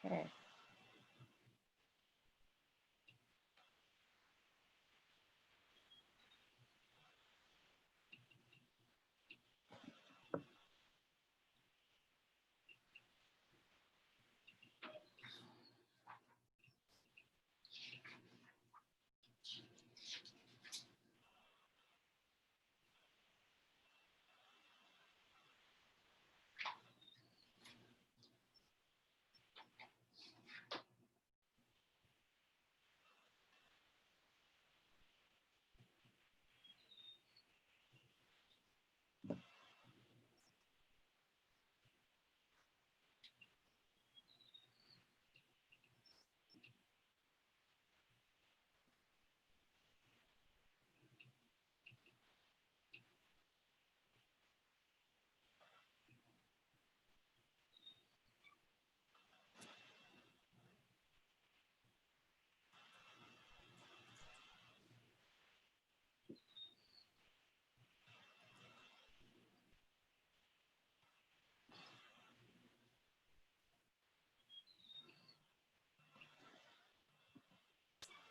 Okay.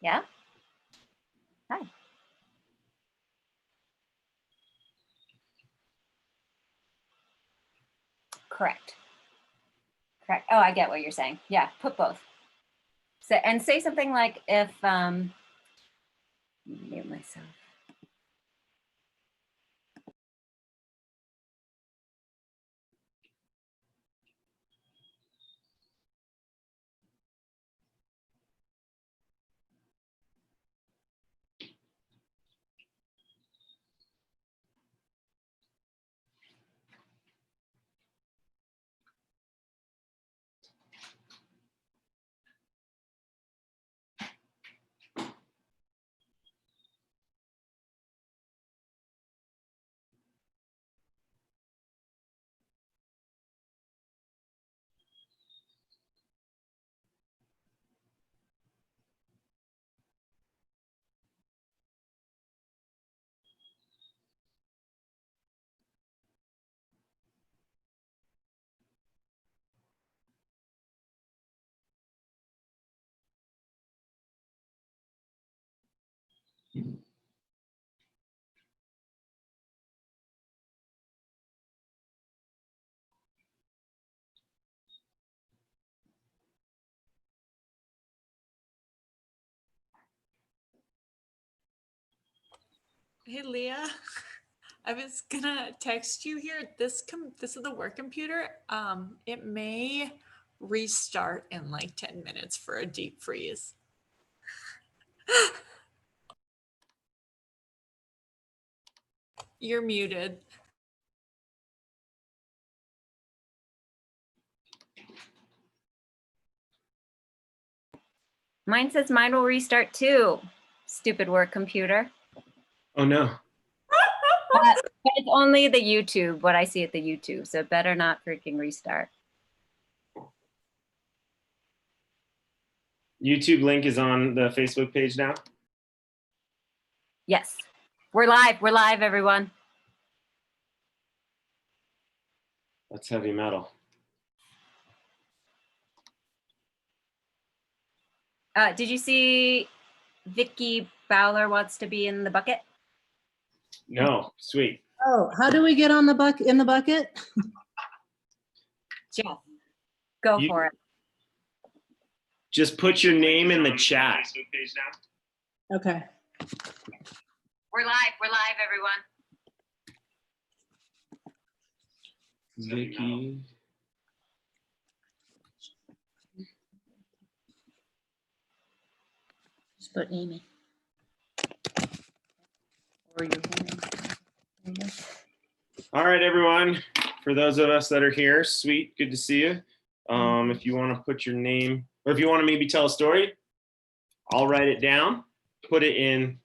Yeah. Hi. Correct. Correct. Oh, I get what you're saying. Yeah, put both. So, and say something like if, mute myself. Hey, Leah, I was gonna text you here. This is the work computer. It may restart in like 10 minutes for a deep freeze. You're muted. Mine says mine will restart too. Stupid work computer. Oh no. But it's only the YouTube, what I see at the YouTube. So it better not freaking restart. YouTube link is on the Facebook page now. Yes. We're live. We're live, everyone. That's heavy metal. Did you see Vicky Bowler wants to be in the bucket? No, sweet. Oh, how do we get on the in the bucket? Jeff, go for it. Just put your name in the chat. Okay. We're live, everyone. Vicky. Just put Amy. Or your name. All right, everyone. For those of us that are here, sweet, good to see you. If you want to put your name, or if you want to maybe tell a story, I'll write it down, put it in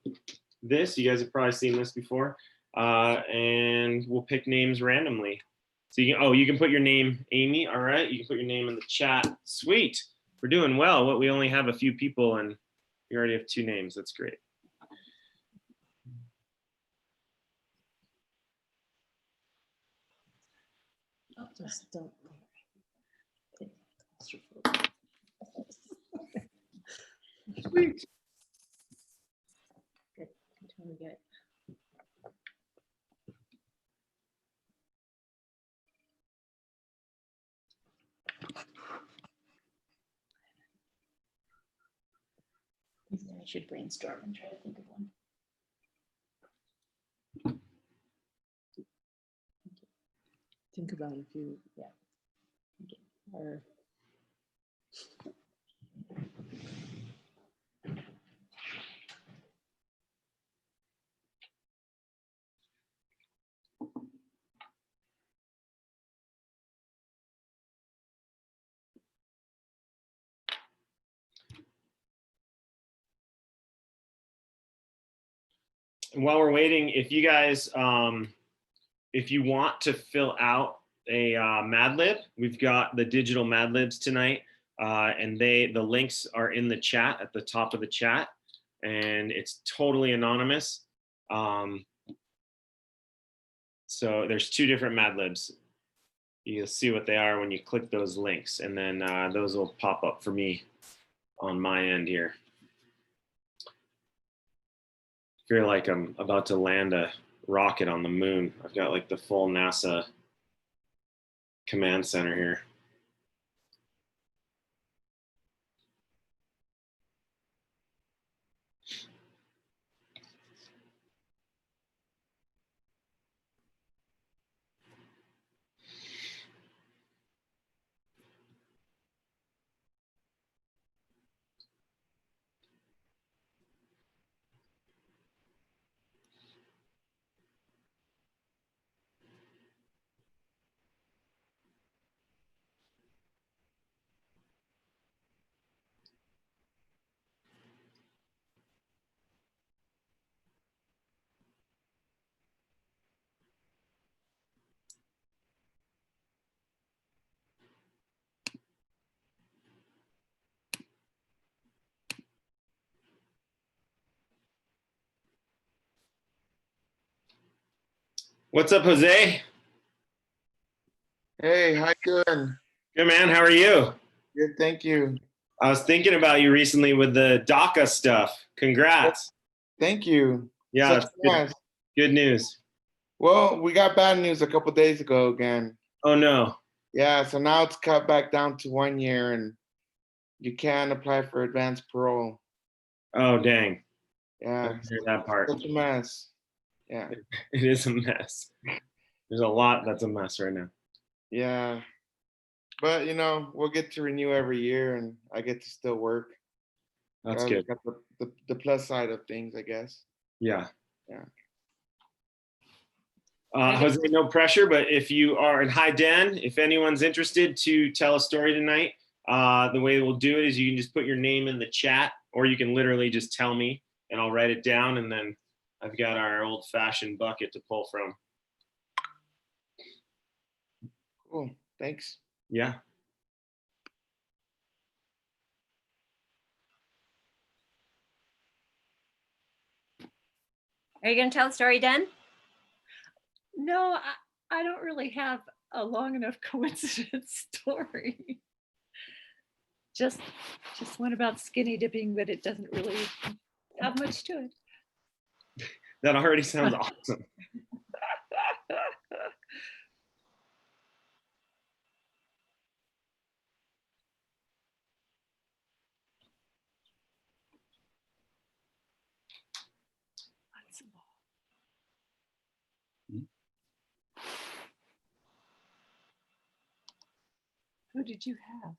this. You guys have probably seen this before. And we'll pick names randomly. So you can put your name, Amy. All right, you can put your name in the chat. Sweet, we're doing well. We only have a few people, and we already have 2 names. That's great. Just don't. Sweet. Good. Until we get. I should brainstorm and try to think of one. Think about if you, Yeah. Or And while we're waiting, if you guys, if you want to fill out a Mad Lib, we've got the digital Mad Libs tonight, and the links are in the chat at the top of the chat, and it's totally anonymous. So there's 2 different Mad Libs. You'll see what they are when you click those links, and then those will pop up for me on my end here. Feel like I'm about to land a rocket on the moon. I've got like the full NASA command center here. What's up, Jose? Hey, how you doing? Good, man. How are you? Good, thank you. I was thinking about you recently with the DACA stuff. Congrats. Thank you. Yeah, Such it's good, fast. good news. Well, we got bad news a couple days ago again. Oh, no. Yeah, so now it's cut back down to 1 year and you can apply for advanced parole. Oh, dang. Yeah, I hear that part. such a mess. Yeah, It is a mess. There's a lot that's a mess right now. yeah. But you know, we'll get to renew every year and I get to still work. That's Got- good. got the plus side of things, I guess. Yeah. Yeah. Jose, no pressure, but if you are, and hi, Dan, if anyone's interested to tell a story tonight, the way we'll do it is you can just put your name in the chat, or you can literally just tell me and I'll write it down, and then I've got our old fashioned bucket to pull from. Cool. Thanks. Yeah. Are you going to tell a story, Den? No, I don't really have a long enough coincidence story. Just one about skinny dipping, but it doesn't really have much to it. That already sounds awesome. Who did you have?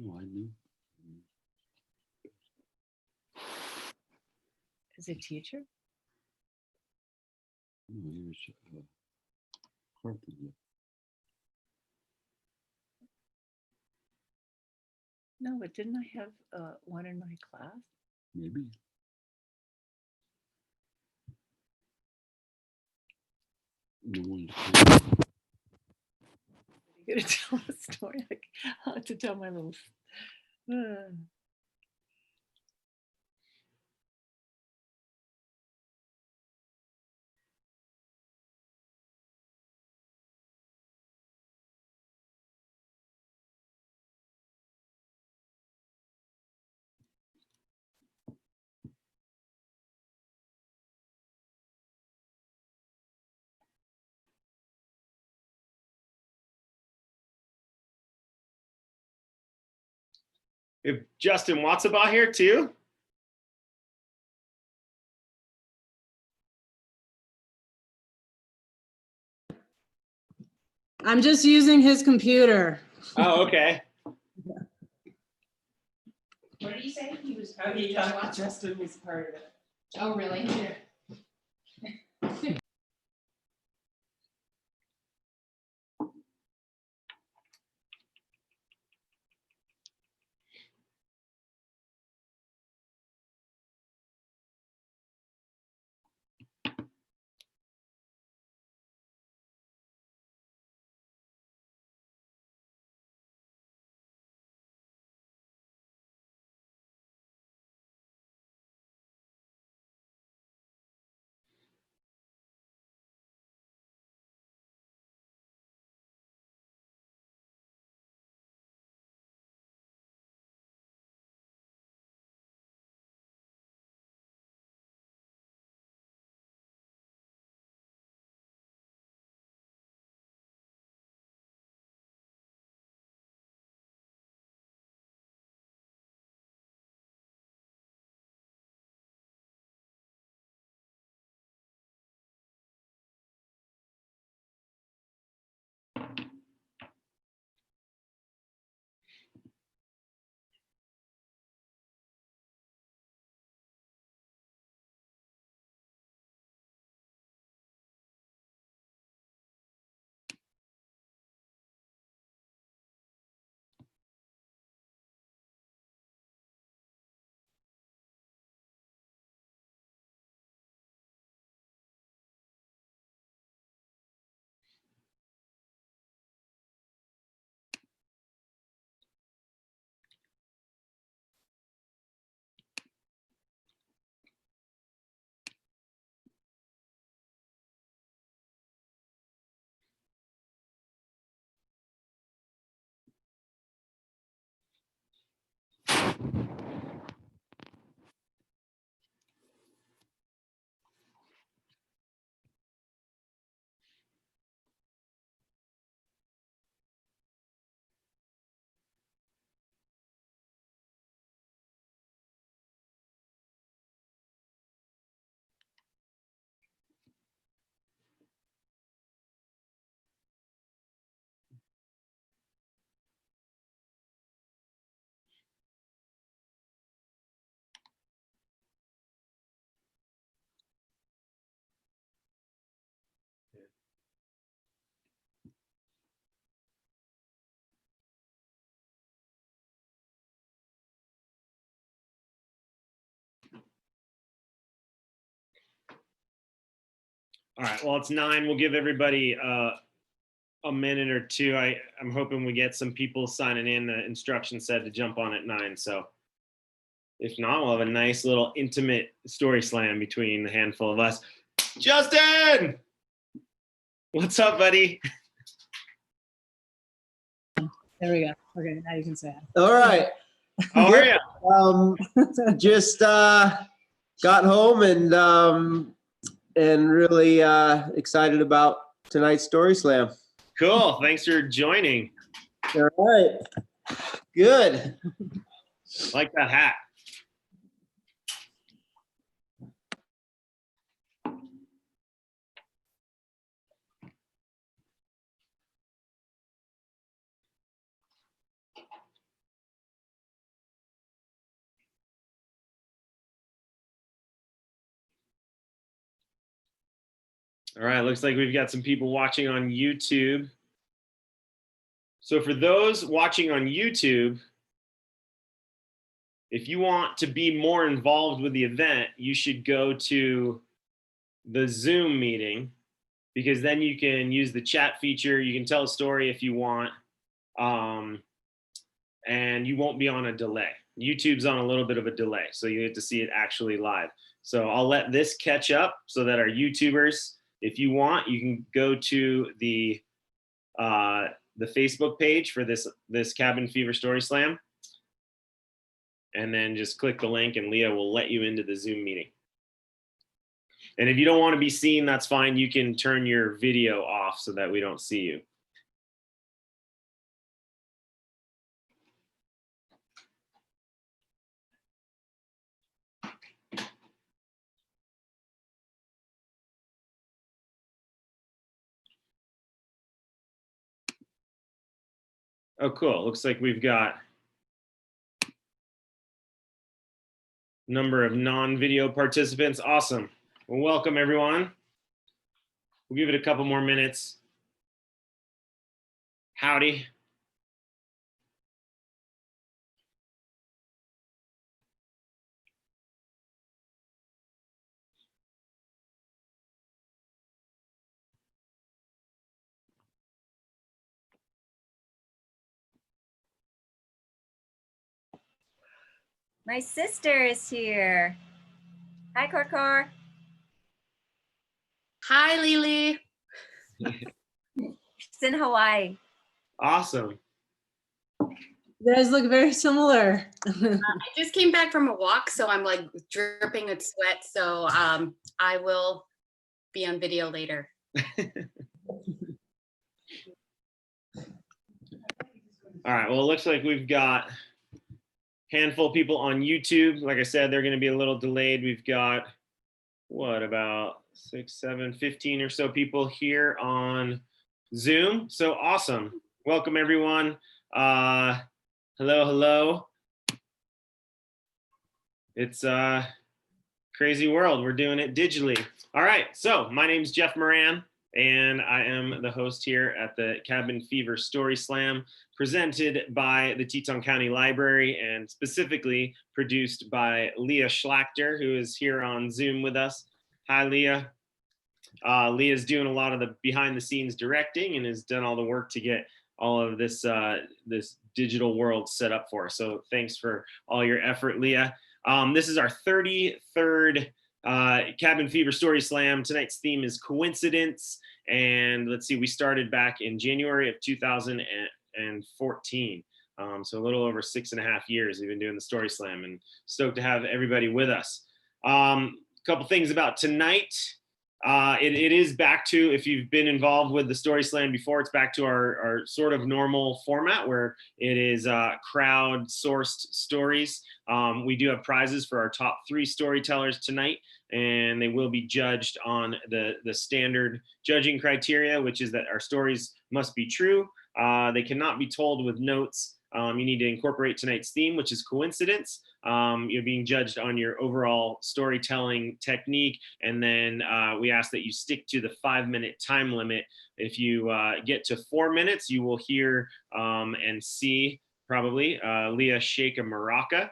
No, I knew. As a teacher? No, he was Carthage. Yeah. No, but didn't I have one in my class? Maybe. No one. You're gonna tell a story like how to tell my little. We have Justin Watsabaugh here too. I'm just using his computer. Oh, okay. What did he say? He was. Oh, he thought Justin was part of it. Oh, really? All right. Well, it's 9. We'll give everybody a minute or two. I'm hoping we get some people signing in. The instruction said to jump on at 9. So if not, we'll have a nice little intimate story slam between the handful of us. Justin, what's up, buddy? There we go. Okay, now you can say it. All right. How are you? Just got home and really excited about tonight's Story Slam. Cool. Thanks for joining. All right. Good. Like that hat. All right, looks like we've got some people watching on YouTube. So for those watching on YouTube, if you want to be more involved with the event, you should go to the Zoom meeting, because then you can use the chat feature. You can tell a story if you want, and you won't be on a delay. YouTube's on a little bit of a delay, so you get to see it actually live. So I'll let this catch up so that our YouTubers, if you want, you can go to the Facebook page for this Cabin Fever Story Slam, and then just click the link and Leah will let you into the Zoom meeting. And if you don't want to be seen, that's fine. You can turn your video off so that we don't see you. Oh, cool. Looks like we've got number of non-video participants. Awesome. Well, welcome everyone. We'll give it a couple more minutes. Howdy. My sister is here. Hi, Korkor. Hi, Lily. She's in Hawaii. Awesome. You guys look very similar. I just came back from a walk, so I'm like dripping with sweat. So I will be on video later. All right, well, it looks like we've got a handful of people on YouTube. Like I said, they're going to be a little delayed. We've got, what, about 6, 7, 15 or so people here on Zoom. So awesome. Welcome, everyone. Hello, hello. It's a crazy world. We're doing it digitally. All right, so my name's Jeff Moran, and I am the host here at the Cabin Fever Story Slam, presented by the Teton County Library and specifically produced by Leah Schlachter, who is here on Zoom with us. Hi, Leah. Leah's doing a lot of the behind the scenes directing and has done all the work to get all of this this digital world set up for us. So thanks for all your effort, Leah. This is our 33rd Cabin Fever Story Slam. Tonight's theme is coincidence. And let's see, we started back in January of 2014. So a little over 6.5 years we've been doing the Story Slam, and stoked to have everybody with us. Couple things about tonight. It is back to, if you've been involved with the Story Slam before, it's back to our sort of normal format where it is crowd-sourced stories. We do have prizes for our top 3 storytellers tonight, and they will be judged on the standard judging criteria, which is that our stories must be true. They cannot be told with notes. You need to incorporate tonight's theme, which is coincidence. You're being judged on your overall storytelling technique, and then we ask that you stick to the 5-minute time limit. If you get to 4 minutes, you will hear and see probably Leah shake a maraca.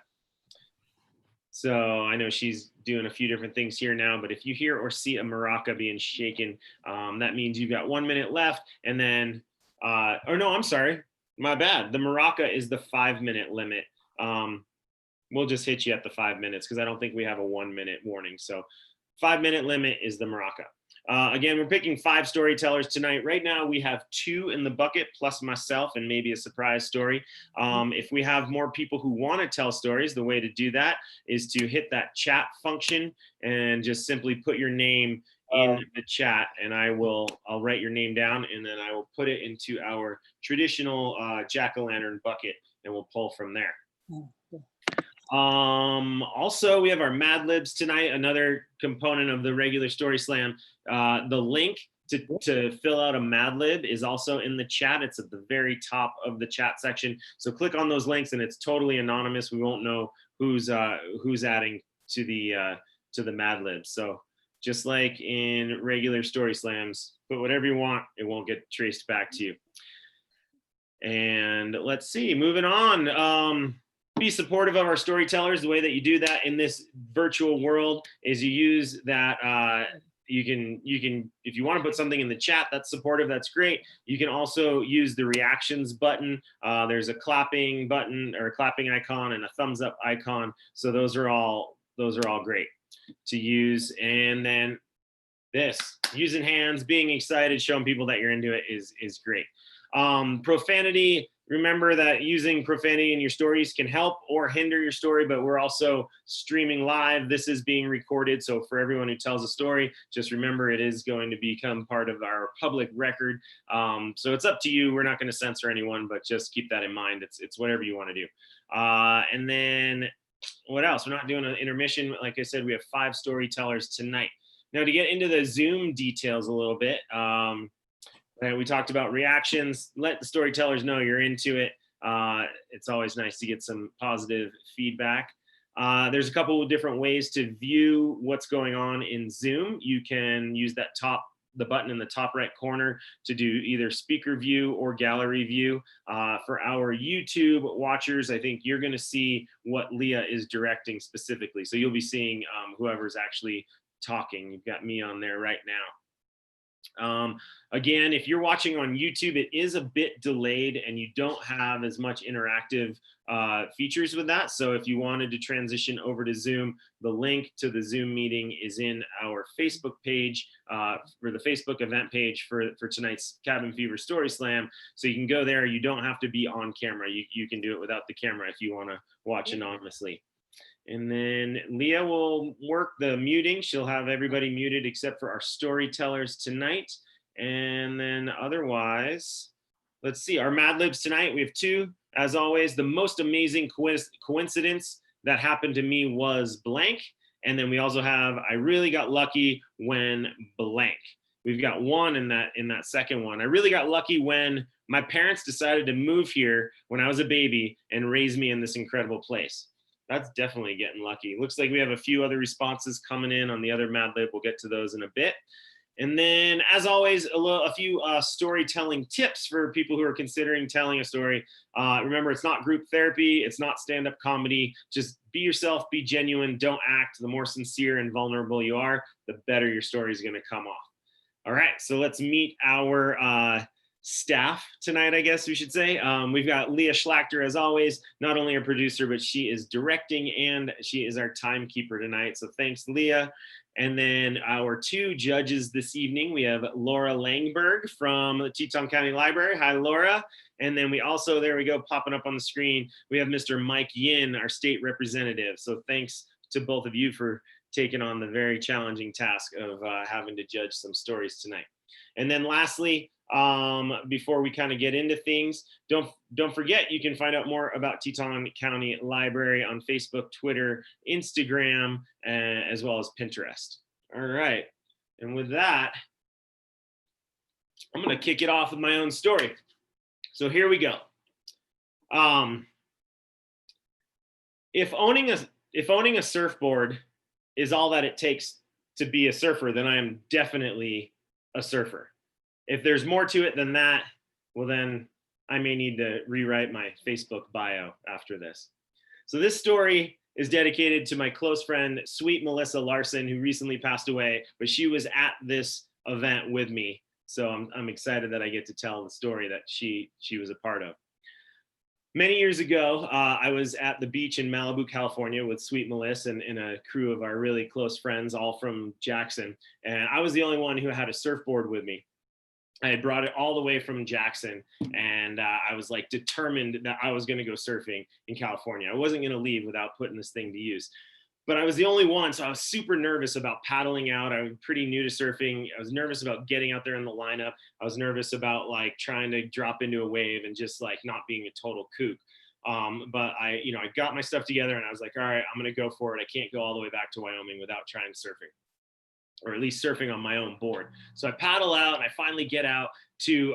So I know she's doing a few different things here now, but if you hear or see a maraca being shaken, that means you've got 1 minute left, and then, or no, I'm sorry, my bad. The maraca is the 5-minute limit. We'll just hit you at the 5 minutes because I don't think we have a 1 minute warning. So 5-minute limit is the maraca. Again, we're picking 5 storytellers tonight. Right now we have 2 in the bucket plus myself and maybe a surprise story. If we have more people who want to tell stories, the way to do that is to hit that chat function and just simply put your name in the chat, and I'll write your name down, and then I will put it into our traditional jack-o'-lantern bucket, and we'll pull from there. Also, we have our Mad Libs tonight, another component of the regular Story Slam. The link to fill out a Mad Lib is also in the chat. It's at the very top of the chat section. So click on those links, and it's totally anonymous. We won't know who's adding to the Mad Libs. So just like in regular Story Slams, put whatever you want, it won't get traced back to you. And let's see, moving on. Be supportive of our storytellers. The way that you do that in this virtual world is you use that, you can, if you want to put something in the chat that's supportive, that's great. You can also use the reactions button. There's a clapping button or a clapping icon and a thumbs up icon. So those are all great to use. And then this, using hands, being excited, showing people that you're into it is great. Profanity, remember that using profanity in your stories can help or hinder your story, but we're also streaming live. This is being recorded, so for everyone who tells a story, just remember it is going to become part of our public record. So it's up to you. We're not going to censor anyone, but just keep that in mind. It's whatever you want to do. And then what else? We're not doing an intermission. Like I said, we have 5 storytellers tonight. Now, to get into the Zoom details a little bit, And we talked about reactions. Let the storytellers know you're into it. It's always nice to get some positive feedback. There's a couple of different ways to view what's going on in Zoom. You can use the button in the top right corner to do either speaker view or gallery view. For our YouTube watchers, I think you're going to see what Leah is directing specifically. So you'll be seeing whoever's actually talking. You've got me on there right now. Again, if you're watching on YouTube, it is a bit delayed and you don't have as much interactive features with that. So if you wanted to transition over to Zoom, the link to the Zoom meeting is in our Facebook page, for the Facebook event page for tonight's Cabin Fever Story Slam. So you can go there. You don't have to be on camera. You can do it without the camera if you want to watch anonymously. And then Leah will work the muting. She'll have everybody muted except for our storytellers tonight. And then otherwise, let's see, our Mad Libs tonight, we have two. As always, the most amazing coincidence that happened to me was blank. And then we also have, I really got lucky when blank. We've got one in that second one. I really got lucky when my parents decided to move here when I was a baby and raise me in this incredible place. That's definitely getting lucky. Looks like we have a few other responses coming in on the other Mad Lib. We'll get to those in a bit. And then, as always, a few storytelling tips for people who are considering telling a story. Remember, it's not group therapy. It's not stand-up comedy. Just be yourself, be genuine, don't act. The more sincere and vulnerable you are, the better your story is going to come off. All right, so let's meet our staff tonight, I guess we should say. We've got Leah Schlachter, as always, not only a producer, but she is directing and she is our timekeeper tonight. So thanks, Leah. And then our two judges this evening, we have Laura Langberg from the Teton County Library. Hi, Laura. And then we also, there we go, popping up on the screen, we have Mr. Mike Yin, our state representative. So thanks to both of you for taking on the very challenging task of having to judge some stories tonight. And then lastly, before we kind of get into things, don't forget, you can find out more about Teton County Library on Facebook, Twitter, Instagram, as well as Pinterest. All right, and with that, I'm going to kick it off with my own story. So here we go. If owning a surfboard is all that it takes to be a surfer, then I am definitely a surfer. If there's more to it than that, well, then I may need to rewrite my Facebook bio after this. So this story is dedicated to my close friend, Sweet Melissa Larson, who recently passed away, but she was at this event with me. So I'm excited that I get to tell the story that she was a part of. Many years ago, I was at the beach in Malibu, California with Sweet Melissa and a crew of our really close friends, all from Jackson. And I was the only one who had a surfboard with me. I had brought it all the way from Jackson, and I was like determined that I was going to go surfing in California. I wasn't going to leave without putting this thing to use. But I was the only one, so I was super nervous about paddling out. I was pretty new to surfing. I was nervous about getting out there in the lineup. I was nervous about like trying to drop into a wave and just like not being a total kook. But I got my stuff together and I was like, all right, I'm going to go for it. I can't go all the way back to Wyoming without trying surfing, or at least surfing on my own board. So I paddle out and I finally get out to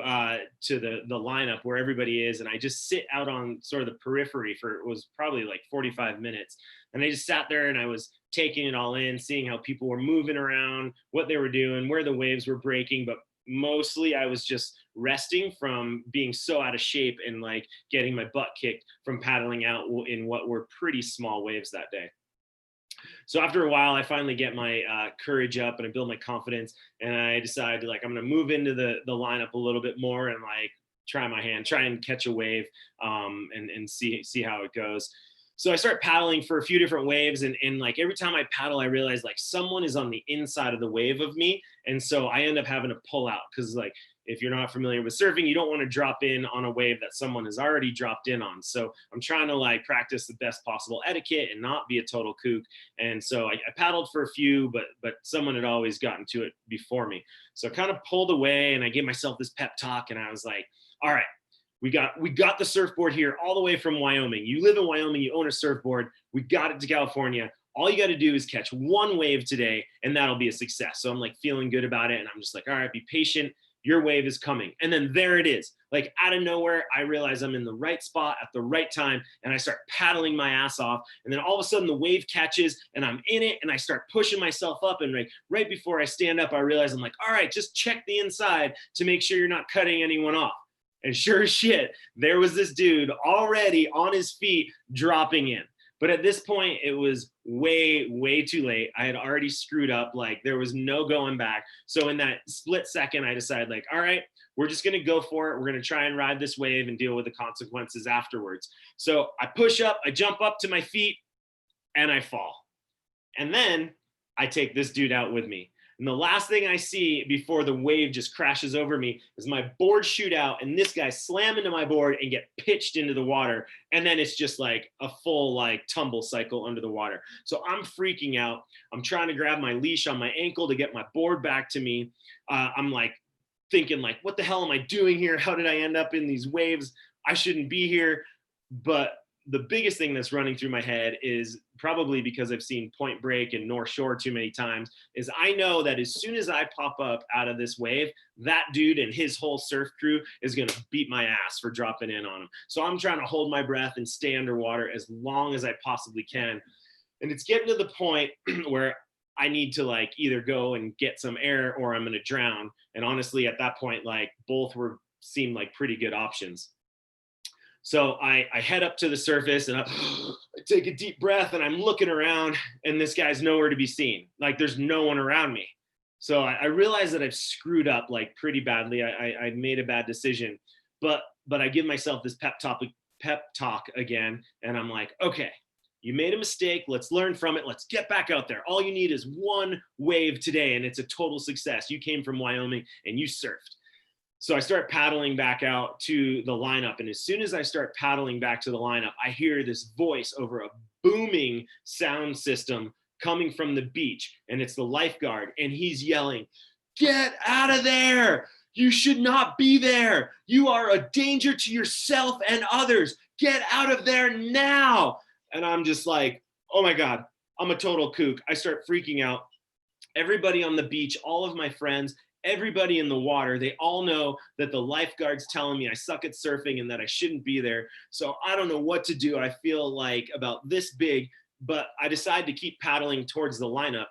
the lineup where everybody is. And I just sit out on sort of the periphery for, it was probably like 45 minutes. And I just sat there and I was taking it all in, seeing how people were moving around, what they were doing, where the waves were breaking. But mostly I was just resting from being so out of shape and like getting my butt kicked from paddling out in what were pretty small waves that day. So after a while, I finally get my courage up and I build my confidence, and I decide like I'm going to move into the lineup a little bit more and like try my hand, try and catch a wave, and see how it goes. So I start paddling for a few different waves, and like every time I paddle, I realize like someone is on the inside of the wave of me, and so I end up having to pull out because like if you're not familiar with surfing, you don't want to drop in on a wave that someone has already dropped in on. So I'm trying to like practice the best possible etiquette and not be a total kook. And so I paddled for a few, but someone had always gotten to it before me. So I kind of pulled away and I gave myself this pep talk and I was like, all right, we got the surfboard here all the way from Wyoming. You live in Wyoming, you own a surfboard. We got it to California. All you got to do is catch one wave today and that'll be a success. So I'm like feeling good about it. And I'm just like, all right, be patient. your wave is coming. And then there it is. Like out of nowhere, I realize I'm in the right spot at the right time, and I start paddling my ass off. And then all of a sudden the wave catches and I'm in it, and I start pushing myself up. And right before I stand up, I realize I'm like, all right, just check the inside to make sure you're not cutting anyone off. And sure as shit, there was this dude already on his feet dropping in. But at this point, it was way, way too late. I had already screwed up. Like there was no going back. So in that split second, I decided like, all right, we're just going to go for it. We're going to try and ride this wave and deal with the consequences afterwards. So I push up, I jump up to my feet, and I fall. And then I take this dude out with me. And the last thing I see before the wave just crashes over me is my board shoot out, and this guy slam into my board and get pitched into the water. And then it's just like a full like tumble cycle under the water. So I'm freaking out. I'm trying to grab my leash on my ankle to get my board back to me. I'm like thinking like, what the hell am I doing here? How did I end up in these waves? I shouldn't be here. But the biggest thing that's running through my head is probably because I've seen Point Break and North Shore too many times, is I know that as soon as I pop up out of this wave, that dude and his whole surf crew is going to beat my ass for dropping in on him. So I'm trying to hold my breath and stay underwater as long as I possibly can. And it's getting to the point where I need to like either go and get some air or I'm going to drown. And honestly, at that point, like both seemed like pretty good options. So I head up to the surface and I take a deep breath and I'm looking around, and this guy's nowhere to be seen. Like there's no one around me. So I realize that I've screwed up like pretty badly. I made a bad decision, but I give myself this pep talk again. And I'm like, okay, you made a mistake. Let's learn from it. Let's get back out there. All you need is one wave today, and it's a total success. You came from Wyoming and you surfed. So I start paddling back out to the lineup. And as soon as I start paddling back to the lineup, I hear this voice over a booming sound system coming from the beach. And it's the lifeguard. And he's yelling, "Get out of there. You should not be there. You are a danger to yourself and others. Get out of there now." And I'm just like, oh my God, I'm a total kook. I start freaking out. Everybody on the beach, all of my friends, everybody in the water, they all know that the lifeguard's telling me I suck at surfing and that I shouldn't be there. So I don't know what to do. I feel like about this big, but I decide to keep paddling towards the lineup,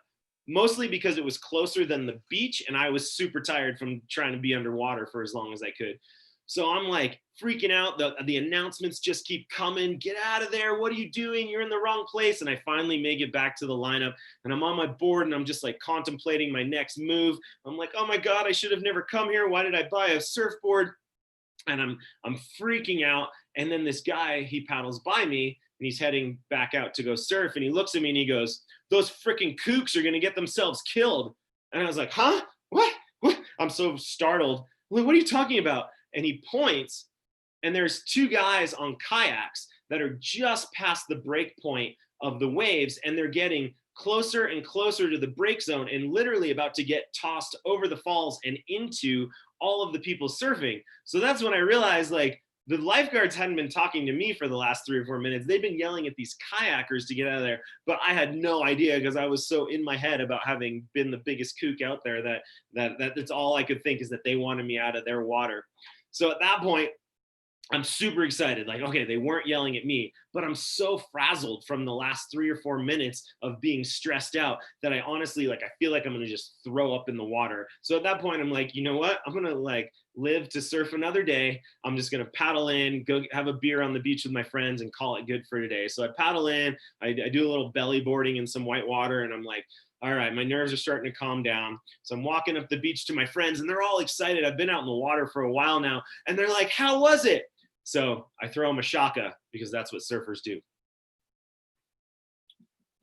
mostly because it was closer than the beach and I was super tired from trying to be underwater for as long as I could. So I'm like freaking out. The announcements just keep coming. Get out of there. What are you doing? You're in the wrong place. And I finally make it back to the lineup, and I'm on my board and I'm just like contemplating my next move. I'm like, oh my God, I should have never come here. Why did I buy a surfboard? And I'm freaking out. And then this guy, he paddles by me and he's heading back out to go surf. And he looks at me and he goes, "Those freaking kooks are going to get themselves killed." And I was like, huh? What? I'm so startled. Like, what are you talking about? And he points, and there's two guys on kayaks that are just past the break point of the waves, and they're getting closer and closer to the break zone and literally about to get tossed over the falls and into all of the people surfing. So that's when I realized, like, the lifeguards hadn't been talking to me for the last 3 or 4 minutes. They've been yelling at these kayakers to get out of there, but I had no idea because I was so in my head about having been the biggest kook out there that that's all I could think is that they wanted me out of their water. So at that point, I'm super excited. Like, okay, they weren't yelling at me, but I'm so frazzled from the last 3 or 4 minutes of being stressed out that I honestly, like, I feel like I'm going to just throw up in the water. So at that point, I'm like, you know what? I'm going to like live to surf another day. I'm just going to paddle in, go have a beer on the beach with my friends and call it good for today. So I paddle in, I do a little belly boarding in some white water, and I'm like, all right, my nerves are starting to calm down. So I'm walking up the beach to my friends and they're all excited. I've been out in the water for a while now. And they're like, how was it? So I throw them a shaka because that's what surfers do.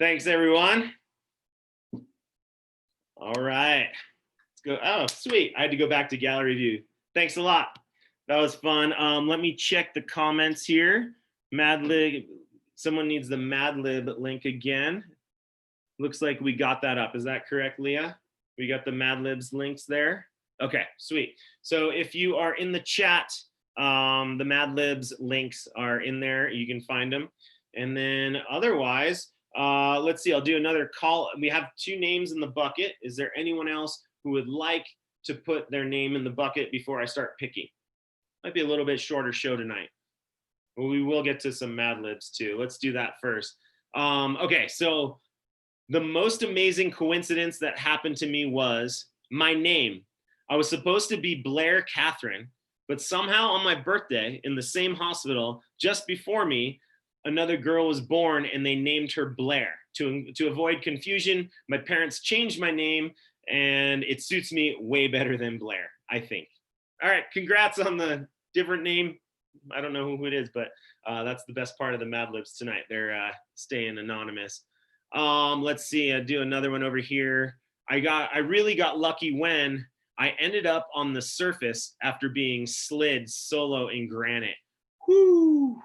Thanks, everyone. All right, let's go. Oh, sweet. I had to go back to gallery view. Thanks a lot. That was fun. Let me check the comments here. Madlib, someone needs the Madlib link again. Looks like we got that up. Is that correct, Leah? We got the Madlib's links there. Okay, sweet. So if you are in the chat, the Madlib's links are in there. You can find them. And then otherwise, let's see, I'll do another call. We have 2 names in the bucket. Is there anyone else who would like to put their name in the bucket before I start picking. Might be a little bit shorter show tonight. But we will get to some Mad Libs too. Let's do that first. Okay, so the most amazing coincidence that happened to me was my name. I was supposed to be Blair Catherine, but somehow on my birthday in the same hospital, just before me, another girl was born and they named her Blair. To avoid confusion, my parents changed my name and it suits me way better than Blair, I think. All right, congrats on the different name. I don't know who it is, but that's the best part of the Mad Libs tonight. They're staying anonymous. Let's see, I'll do another one over here. I really got lucky when I ended up on the surface after being slid solo in granite. Whoo,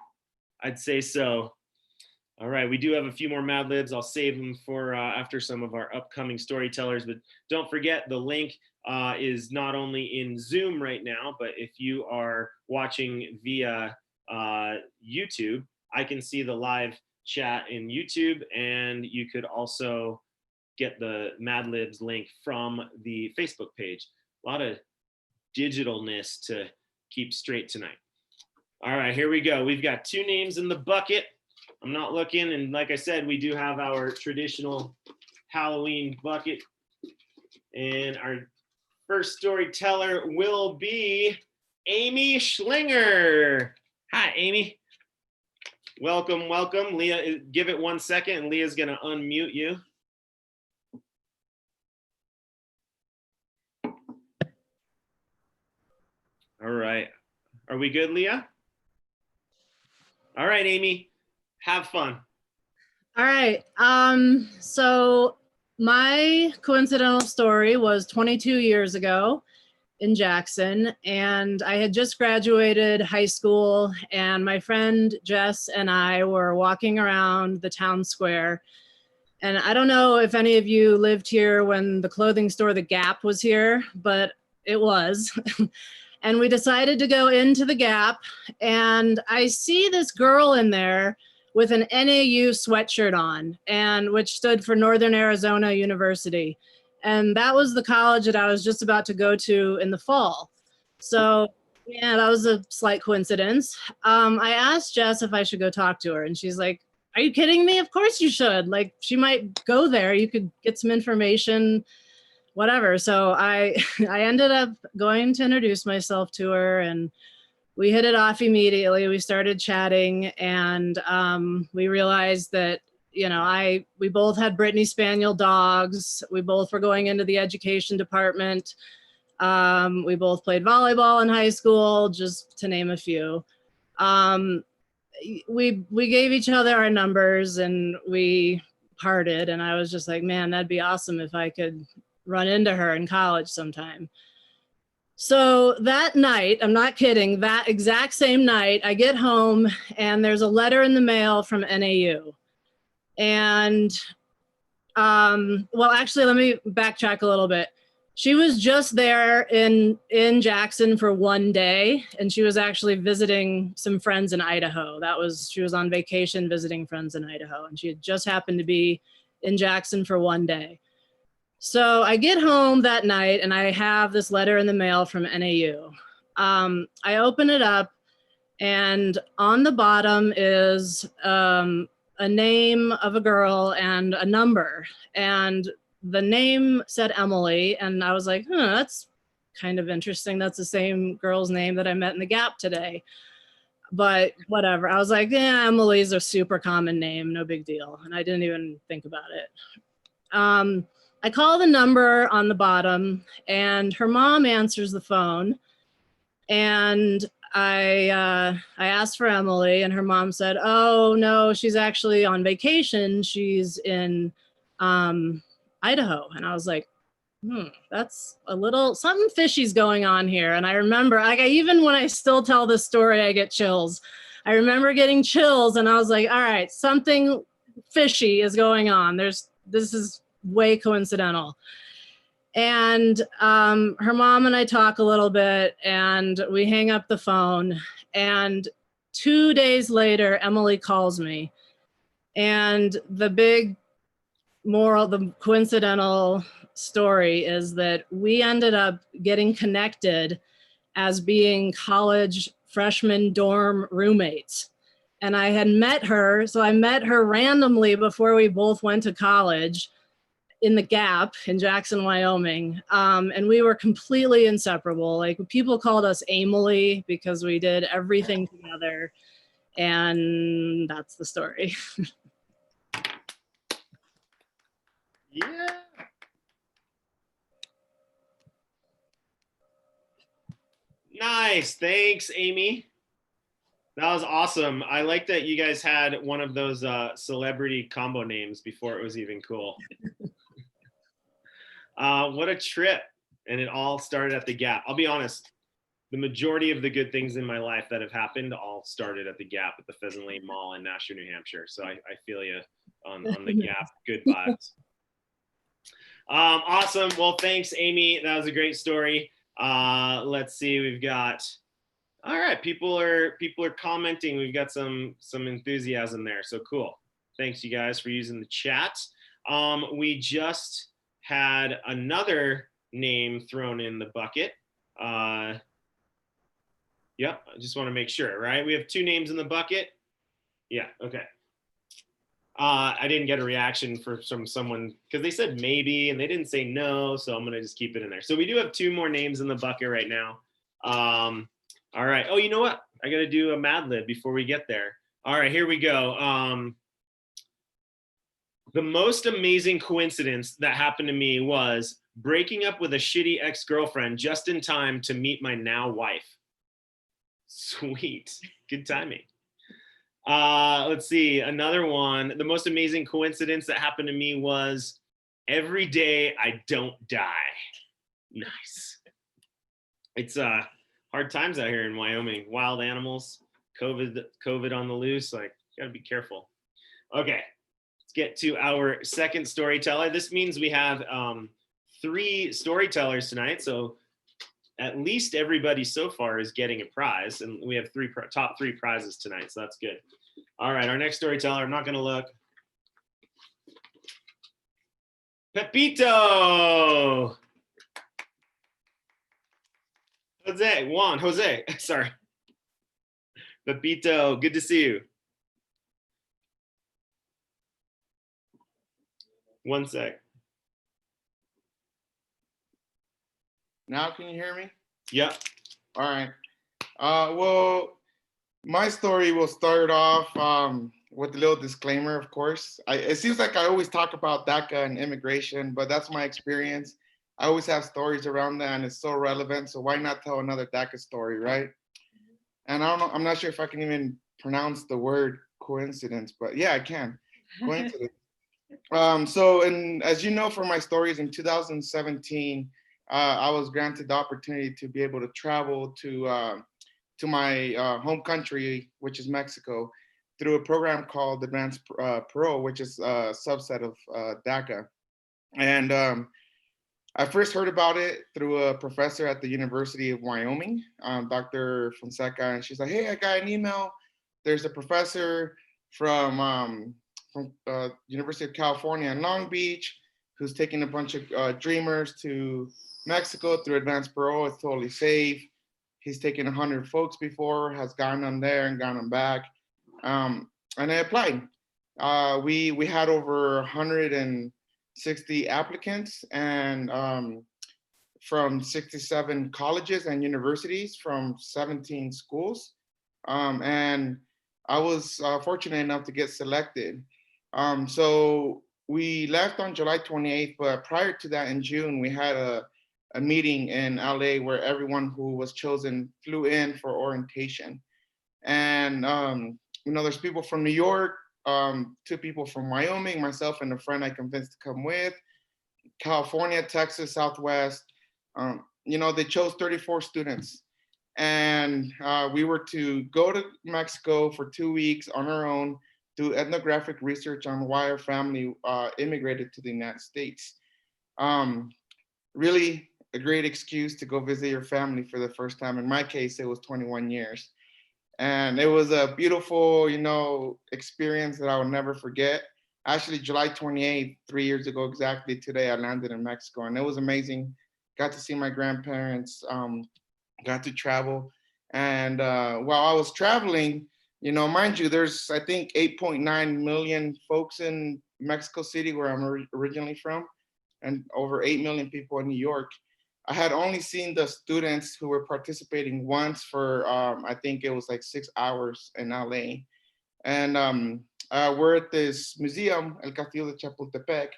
I'd say so. All right, we do have a few more Mad Libs. I'll save them for after some of our upcoming storytellers, but don't forget the link is not only in Zoom right now, but if you are watching via YouTube, I can see the live chat in YouTube, and you could also get the Mad Libs link from the Facebook page. A lot of digitalness to keep straight tonight. All right, here we go. We've got 2 names in the bucket. I'm not looking, and like I said, we do have our traditional Halloween bucket. And our first storyteller will be Amy Schlinger. Hi, Amy. Welcome, welcome. Leah, give it 1 second, and Leah's gonna unmute you. All right. Are we good, Leah? All right, Amy. Have fun. All right. So my coincidental story was 22 years ago in Jackson, and I had just graduated high school, and my friend Jess and I were walking around the town square. And I don't know if any of you lived here when the clothing store, The Gap, was here, but it was. And we decided to go into The Gap, and I see this girl in there with an NAU sweatshirt on, and which stood for Northern Arizona University. And that was the college that I was just about to go to in the fall. So yeah, that was a slight coincidence. I asked Jess if I should go talk to her, and she's like, "Are you kidding me? Of course you should. Like, she might go there. You could get some information, whatever." So I ended up going to introduce myself to her, and we hit it off immediately. We started chatting, and we realized that, you know, we both had Brittany Spaniel dogs. We both were going into the education department. We both played volleyball in high school, just to name a few. We gave each other our numbers and we parted, and I was just like, man, that'd be awesome if I could run into her in college sometime. So that night, I'm not kidding, that exact same night, I get home and there's a letter in the mail from NAU. And, well, actually, let me backtrack a little bit. She was just there in Jackson for 1 day, and she was actually visiting some friends in Idaho. She was on vacation visiting friends in Idaho, and she had just happened to be in Jackson for 1 day. So I get home that night and I have this letter in the mail from NAU. I open it up, and on the bottom is a name of a girl and a number. And the name said Emily, and I was like, that's kind of interesting. That's the same girl's name that I met in the Gap today. But whatever. I was like, yeah, Emily's a super common name, no big deal. And I didn't even think about it. I call the number on the bottom, and her mom answers the phone. And I asked for Emily, and her mom said, "Oh no, she's actually on vacation. She's in Idaho." And I was like, that's a little something fishy's going on here. And I remember, even when I still tell this story, I get chills. I remember getting chills, and I was like, all right, something fishy is going on. This is way coincidental. And her mom and I talk a little bit, and we hang up the phone. And 2 days later, Emily calls me. And the big moral, the coincidental story is that we ended up getting connected as being college freshman dorm roommates. And I had met her, so I met her randomly before we both went to college in the Gap in Jackson, Wyoming. And we were completely inseparable. Like, people called us Emily because we did everything together. And that's the story. Yeah. Nice. Thanks, Amy. That was awesome. I like that you guys had one of those celebrity combo names before it was even cool. What a trip. And it all started at the Gap. I'll be honest, the majority of the good things in my life that have happened all started at the Gap at the Pheasant Lane Mall in Nashua, New Hampshire. So I feel you on the Gap. Good vibes. Awesome. Well, thanks, Amy. That was a great story. Let's see. We've got, all right. People are commenting. We've got some enthusiasm there. So cool. Thanks, you guys, for using the chat. We just had another name thrown in the bucket. Yep. I just want to make sure, right? We have 2 names in the bucket. Yeah. Okay. I didn't get a reaction from someone because they said maybe and they didn't say no, so I'm gonna just keep it in there. So we do have 2 more names in the bucket right now. All right. Oh, you know what? I gotta do a Mad Lib before we get there. All right, here we go. The most amazing coincidence that happened to me was breaking up with a shitty ex-girlfriend just in time to meet my now wife. Sweet. Good timing. Let's see, another one. The most amazing coincidence that happened to me was every day I don't die. Nice. It's hard times out here in Wyoming. Wild animals, COVID on the loose. Like, you gotta be careful. Okay, let's get to our second storyteller. This means we have 3 storytellers tonight. So at least everybody so far is getting a prize, and we have top 3 prizes tonight, so that's good. All right, our next storyteller, I'm not gonna look. Pepito! Jose, sorry. Pepito, good to see you. One sec. Now can you hear me? Yep. All right. Well, my story will start off with a little disclaimer, of course. It seems like I always talk about DACA and immigration, but that's my experience. I always have stories around that, and it's so relevant. So why not tell another DACA story, right? And I don't know, I'm not sure if I can even pronounce the word coincidence, but yeah, I can. Coincidence. As you know from my stories, in 2017, I was granted the opportunity to be able to travel to my home country, which is Mexico, through a program called Advanced Parole, which is a subset of DACA. And I first heard about it through a professor at the University of Wyoming, Dr. Fonseca, and she's like, "Hey, I got an email. There's a professor from University of California in Long Beach who's taking a bunch of dreamers to Mexico through Advanced Parole. It's totally safe. He's taken 100 folks before, has gotten them there and gotten them back." And I applied. We had over 160 applicants, and from 67 colleges and universities from 17 schools. And I was fortunate enough to get selected. So we left on July 28th, but prior to that in June, we had a meeting in LA where everyone who was chosen flew in for orientation. And, there's people from New York, 2 people from Wyoming, myself and a friend I convinced to come with, California, Texas, Southwest. They chose 34 students. And we were to go to Mexico for 2 weeks on our own, do ethnographic research on why our family immigrated to the United States. Really a great excuse to go visit your family for the first time. In my case, it was 21 years. And it was a beautiful, experience that I will never forget. Actually, July 28th, 3 years ago exactly today, I landed in Mexico, and it was amazing. Got to see my grandparents, got to travel. And while I was traveling, mind you, there's, I think, 8.9 million folks in Mexico City, where I'm originally from, and over 8 million people in New York. I had only seen the students who were participating once for, I think it was like 6 hours in LA. And we're at this museum, El Castillo de Chapultepec,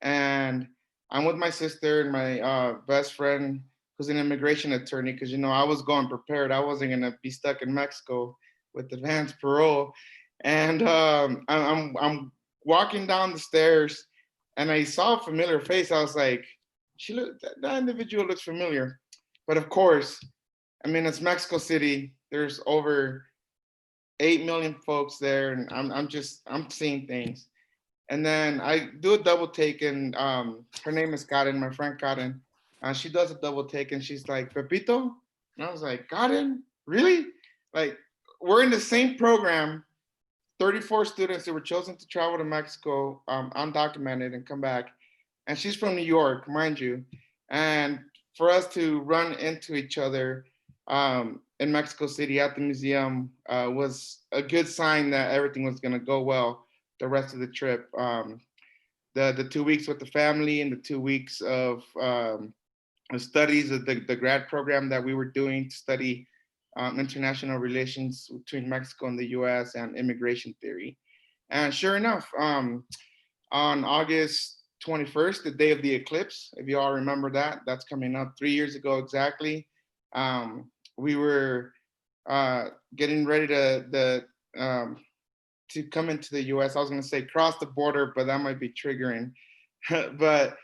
and I'm with my sister and my best friend, who's an immigration attorney, because I was going prepared. I wasn't gonna be stuck in Mexico with advanced parole. And I'm walking down the stairs, and I saw a familiar face. I was like, that individual looks familiar. But of course, I mean, it's Mexico City. There's over 8 million folks there, and I'm seeing things. And then I do a double take, and her name is Karen, my friend Karen. She does a double take, and she's like, Pepito? And I was like, Karen, really? Like, we're in the same program, 34 students that were chosen to travel to Mexico, undocumented, and come back. And she's from New York, mind you. And for us to run into each other in Mexico City at the museum was a good sign that everything was gonna go well the rest of the trip. The 2 weeks with the family and the 2 weeks of studies of the grad program that we were doing to study international relations between Mexico and the US and immigration theory. And sure enough, on August 21st, the day of the eclipse, if you all remember that, that's coming up 3 years ago exactly. We were getting ready to come into the US. I was gonna say cross the border, but that might be triggering. But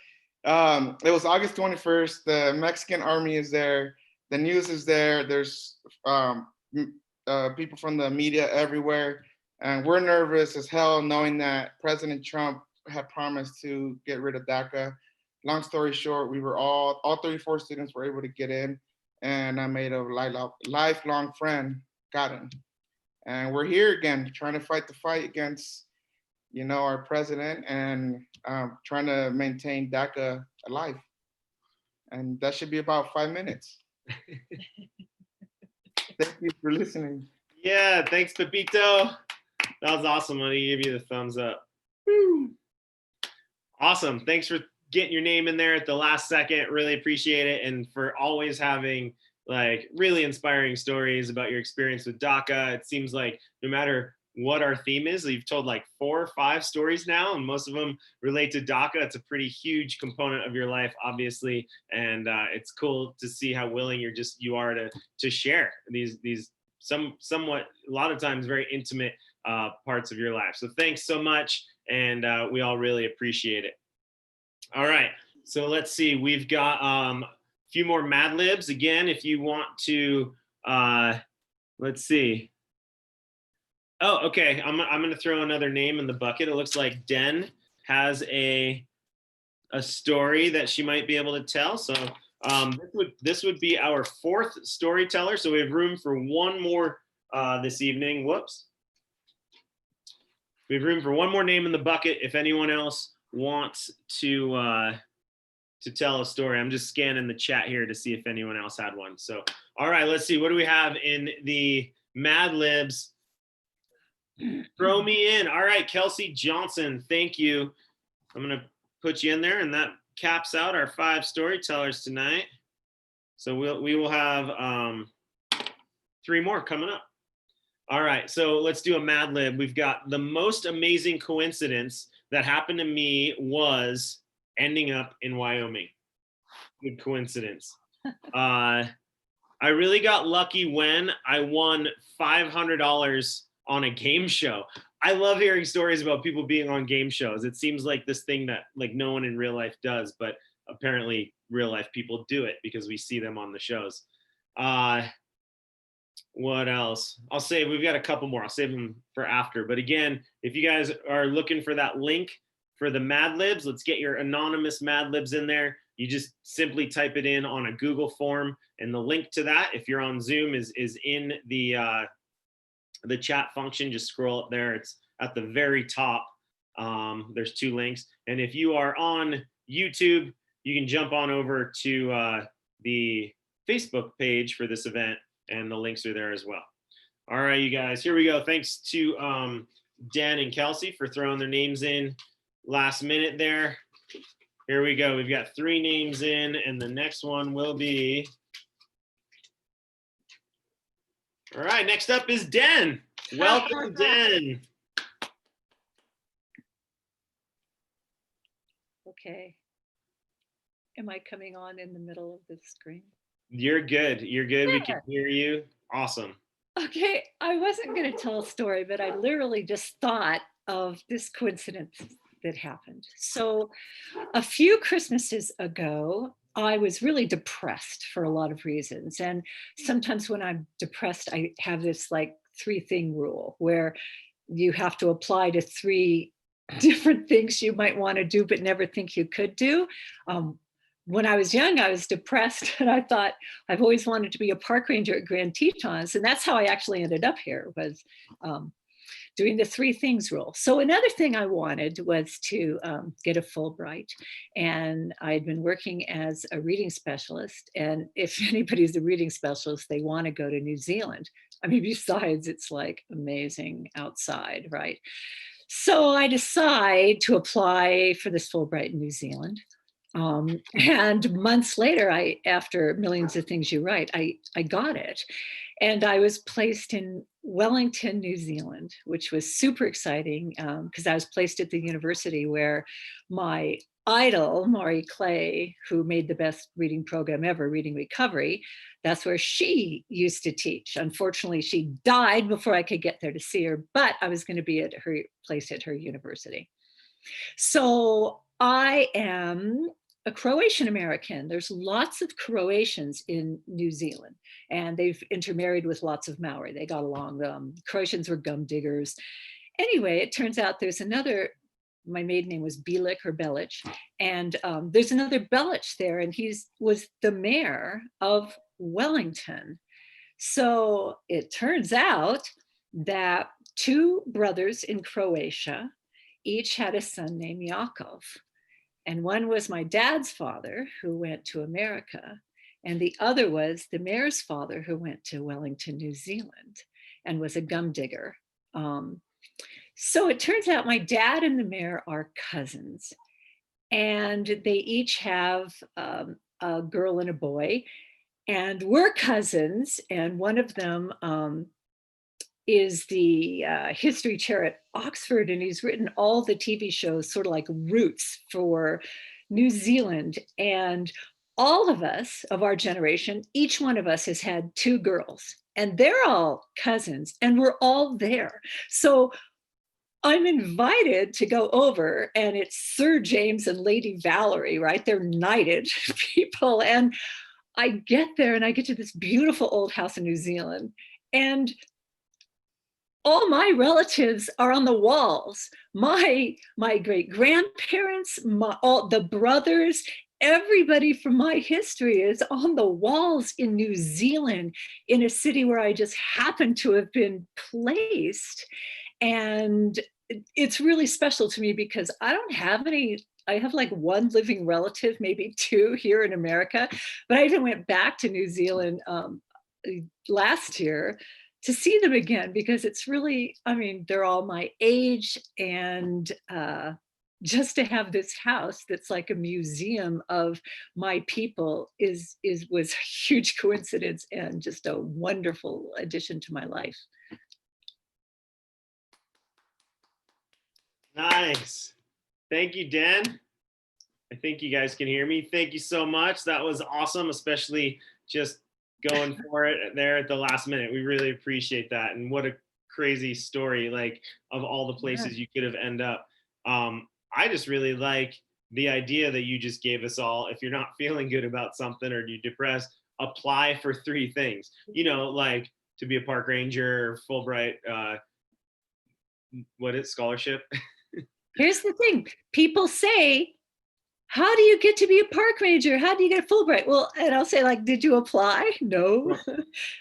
it was August 21st, the Mexican army is there, the news is there, there's people from the media everywhere, and we're nervous as hell knowing that President Trump had promised to get rid of DACA. Long story short, we were all 34 students were able to get in, and I made a lifelong friend, Karen. And we're here again, trying to fight the fight against, our president, and trying to maintain DACA alive. And that should be about 5 minutes. Thank you for listening. Yeah, thanks, Pepito. That was awesome. I'm gonna give you the thumbs up. Woo. Awesome. Thanks for getting your name in there at the last second. Really appreciate it. And for always having like really inspiring stories about your experience with DACA. It seems like no matter what our theme is, you've told like 4 or 5 stories now, and most of them relate to DACA. It's a pretty huge component of your life, obviously. And it's cool to see how willing you are to share these somewhat, a lot of times, very intimate parts of your life. So thanks so much. And we all really appreciate it. All right, so let's see. We've got a few more Mad Libs. Again, if you want to, let's see. Oh, okay. I'm going to throw another name in the bucket. It looks like Den has a story that she might be able to tell. So this would be our 4th storyteller. So we have room for one more this evening. Whoops. We have room for one more name in the bucket. If anyone else wants to tell a story, I'm just scanning the chat here to see if anyone else had one. So, all right, let's see. What do we have in the Mad Libs? Throw me in. All right, Kelsey Johnson, thank you. I'm going to put you in there, and that caps out our 5 storytellers tonight. So we will have 3 more coming up. All right, so let's do a Mad Lib. We've got the most amazing coincidence that happened to me was ending up in Wyoming. Good coincidence. I really got lucky when I won $500 on a game show. I love hearing stories about people being on game shows. It seems like this thing that like no one in real life does, but apparently real life people do it because we see them on the shows. What else? I'll say we've got a couple more. I'll save them for after. But again, if you guys are looking for that link for the Mad Libs, let's get your anonymous Mad Libs in there. You just simply type it in on a Google form, and the link to that, if you're on Zoom, is in the chat function. Just scroll up there. It's at the very top. There's 2 links. And if you are on YouTube, you can jump on over to the Facebook page for this event, and the links are there as well. All right, you guys, here we go. Thanks to Dan and Kelsey for throwing their names in last minute there. Here we go. We've got 3 names in, and the next one will be. All right, next up is Den. Welcome, Den. Okay. Am I coming on in the middle of the screen? You're good. You're good. We can Yeah. hear you. Awesome. Okay, I wasn't going to tell a story, but I literally just thought of this coincidence that happened. So a few Christmases ago, I was really depressed for a lot of reasons. And sometimes when I'm depressed, I have this like 3-thing rule where you have to apply to 3 different things you might want to do, but never think you could do. When I was young, I was depressed and I thought I've always wanted to be a park ranger at Grand Tetons. And that's how I actually ended up here, was doing the 3 things rule. So another thing I wanted was to get a Fulbright. And I'd been working as a reading specialist. And if anybody's a reading specialist, they want to go to New Zealand. I mean, besides, it's like amazing outside, right? So I decide to apply for this Fulbright in New Zealand. And months later, after Millions of Things You Write, I got it. And I was placed in Wellington, New Zealand, which was super exciting because I was placed at the university where my idol, Maury Clay, who made the best reading program ever, Reading Recovery, that's where she used to teach. Unfortunately, she died before I could get there to see her, but I was going to be at her place at her university. So I am a Croatian American. There's lots of Croatians in New Zealand, and they've intermarried with lots of Maori. They got along. Croatians were gum diggers. Anyway, it turns out there's another, my maiden name was Bilic or Belic, and there's another Belic there, and he was the mayor of Wellington. So it turns out that 2 brothers in Croatia each had a son named Yakov. And one was my dad's father, who went to America. And the other was the mayor's father, who went to Wellington, New Zealand, and was a gum digger. So it turns out my dad and the mayor are cousins. And they each have a girl and a boy. And we're cousins. And one of them is the history chair at Oxford, and he's written all the TV shows, sort of like Roots for New Zealand. And all of us of our generation, each one of us has had 2 girls, and they're all cousins, and we're all there. So I'm invited to go over, and it's Sir James and Lady Valerie, right? They're knighted people. And I get there and I get to this beautiful old house in New Zealand, and all my relatives are on the walls. My great grandparents, all the brothers, everybody from my history is on the walls in New Zealand, in a city where I just happened to have been placed. And it's really special to me because I don't have any. I have like 1 living relative, maybe 2 here in America, but I even went back to New Zealand last year to see them again, because it's really, I mean, they're all my age, and just to have this house that's like a museum of my people was a huge coincidence and just a wonderful addition to my life. Nice. Thank you, Dan. I think you guys can hear me. Thank you so much. That was awesome, especially just going for it there at the last minute. We really appreciate that. And what a crazy story, like, of all the places you could have ended up. I just really like the idea that you just gave us all. If you're not feeling good about something or you're depressed, apply for 3 things, you know, like to be a park ranger, Fulbright, what is scholarship? Here's the thing. People say, how do you get to be a park ranger? How do you get Fulbright? Well, and I'll say, like, did you apply? No.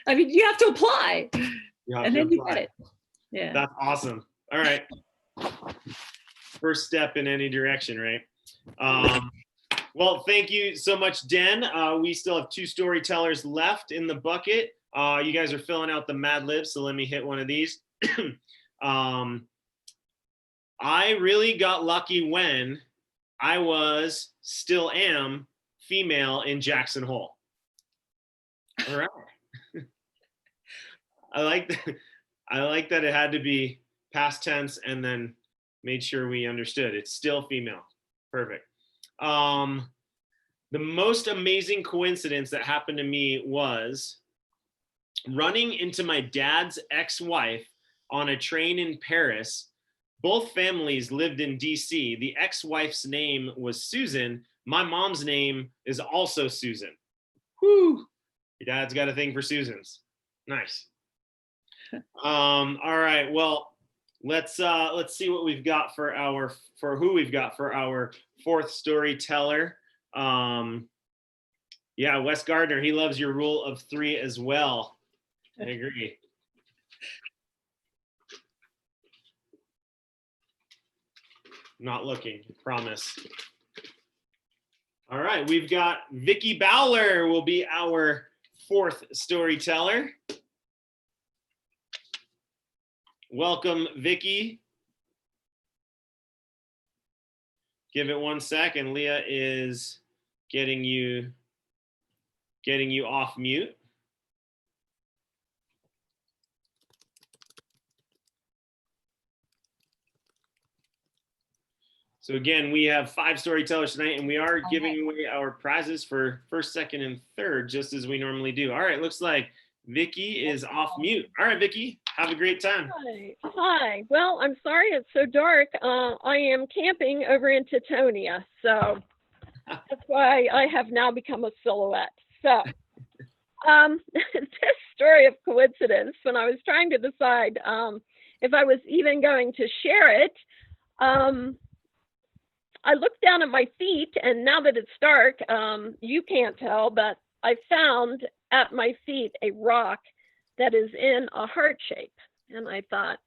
I mean, you have to apply. You have And to then you apply. get it. Yeah. That's awesome. All right. first step in any direction, right? Well, thank you so much, Den. We still have 2 storytellers left in the bucket. You guys are filling out the Mad Libs, so let me hit one of these. I really got lucky when I still am female in Jackson Hole. All right. I like that it had to be past tense and then made sure we understood. It's still female. Perfect. The most amazing coincidence that happened to me was running into my dad's ex-wife on a train in Paris. Both families lived in DC. The ex-wife's name was Susan. My mom's name is also Susan. Whoo! Your dad's got a thing for Susans. Nice. All right. Well, let's see what we've got for our 4th storyteller. Yeah, Wes Gardner, he loves your rule of 3 as well. I agree. Not looking, promise. All right, we've got Vicky Bowler will be our 4th storyteller. Welcome, Vicky. Give it 1 second. Leah is getting you off mute. So again, we have 5 storytellers tonight, and we are giving away our prizes for 1st, 2nd, and 3rd, just as we normally do. All right, looks like Vicky is off mute. All right, Vicky, have a great time. Hi. Well, I'm sorry it's so dark. I am camping over in Teutonia, so that's why I have now become a silhouette. So this story of coincidence, when I was trying to decide if I was even going to share it, I looked down at my feet, and now that it's dark, you can't tell, but I found at my feet a rock that is in a heart shape. And I thought,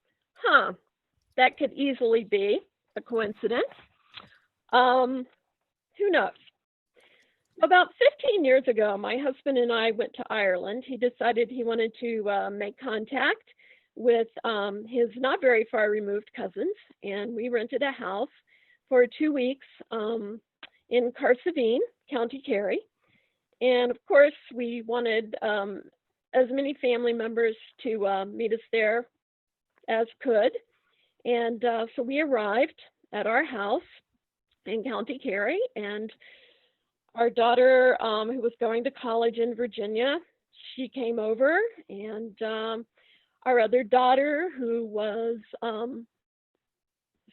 that could easily be a coincidence. Who knows? About 15 years ago, my husband and I went to Ireland. He decided he wanted to make contact with his not very far removed cousins, and we rented a house for 2 weeks in Carsaveen, County Kerry. And of course, we wanted as many family members to meet us there as could. And so we arrived at our house in County Kerry, and our daughter, who was going to college in Virginia, she came over, and our other daughter, who was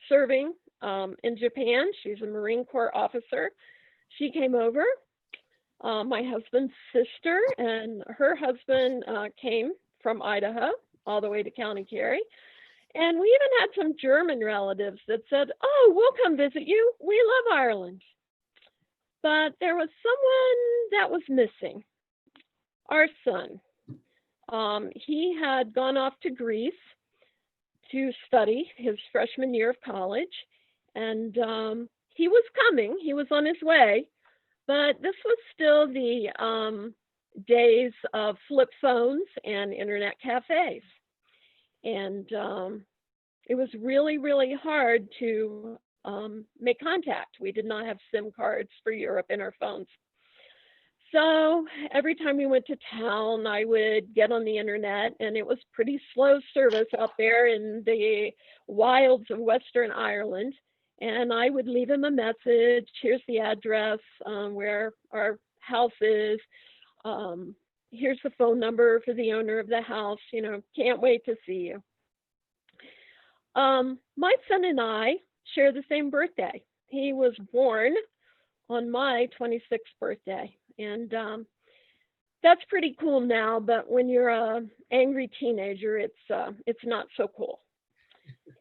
serving in Japan, she's a Marine Corps officer, she came over. My husband's sister and her husband came from Idaho all the way to County Kerry. And we even had some German relatives that said, "Oh, we'll come visit you. We love Ireland." But there was someone that was missing. Our son. He had gone off to Greece to study his freshman year of college. And he was coming. He was on his way. But this was still the days of flip phones and internet cafes. And it was really, really hard to make contact. We did not have SIM cards for Europe in our phones. So every time we went to town, I would get on the internet, and it was pretty slow service out there in the wilds of Western Ireland. And I would leave him a message. Here's the address where our house is. Here's the phone number for the owner of the house. You know, can't wait to see you. My son and I share the same birthday. He was born on my 26th birthday. And that's pretty cool now, but when you're an angry teenager, it's not so cool.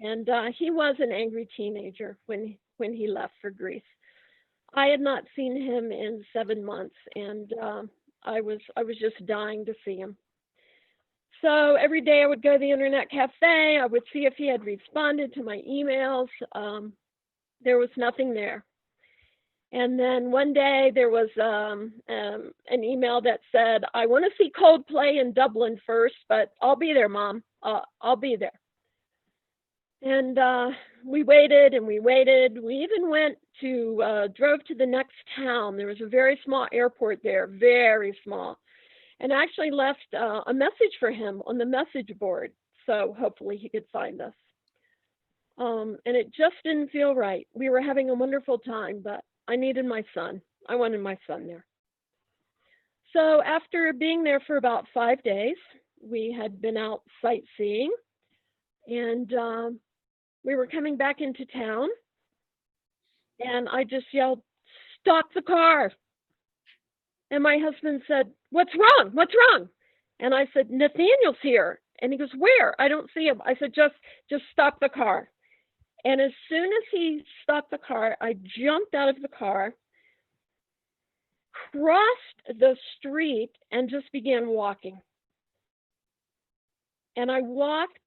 And he was an angry teenager when he left for Greece. I had not seen him in 7 months, and I was just dying to see him. So every day I would go to the internet cafe. I would see if he had responded to my emails. there was nothing there. And then one day there was an email that said, I want to see Coldplay in Dublin first, but I'll be there, Mom. I'll be there. And we waited and we waited. We even drove to the next town. There was a very small airport there, very small, and actually left a message for him on the message board. So hopefully he could find us. And it just didn't feel right. We were having a wonderful time, but I needed my son. I wanted my son there. So after being there for about 5 days, we had been out sightseeing, and we were coming back into town, and I just yelled, "Stop the car." And my husband said, "What's wrong? What's wrong?" And I said, "Nathaniel's here." And he goes, "Where? I don't see him." I said, just stop the car. And as soon as he stopped the car, I jumped out of the car, crossed the street, and just began walking. And I walked,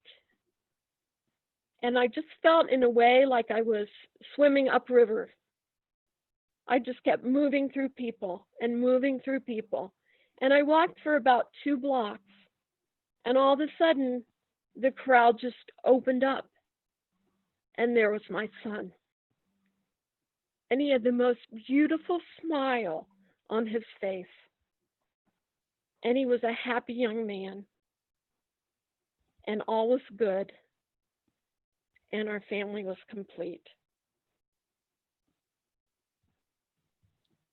and I just felt in a way like I was swimming upriver. I just kept moving through people and moving through people. And I walked for about 2 blocks, and all of a sudden, the crowd just opened up. And there was my son. And he had the most beautiful smile on his face. And he was a happy young man. And all was good. And our family was complete.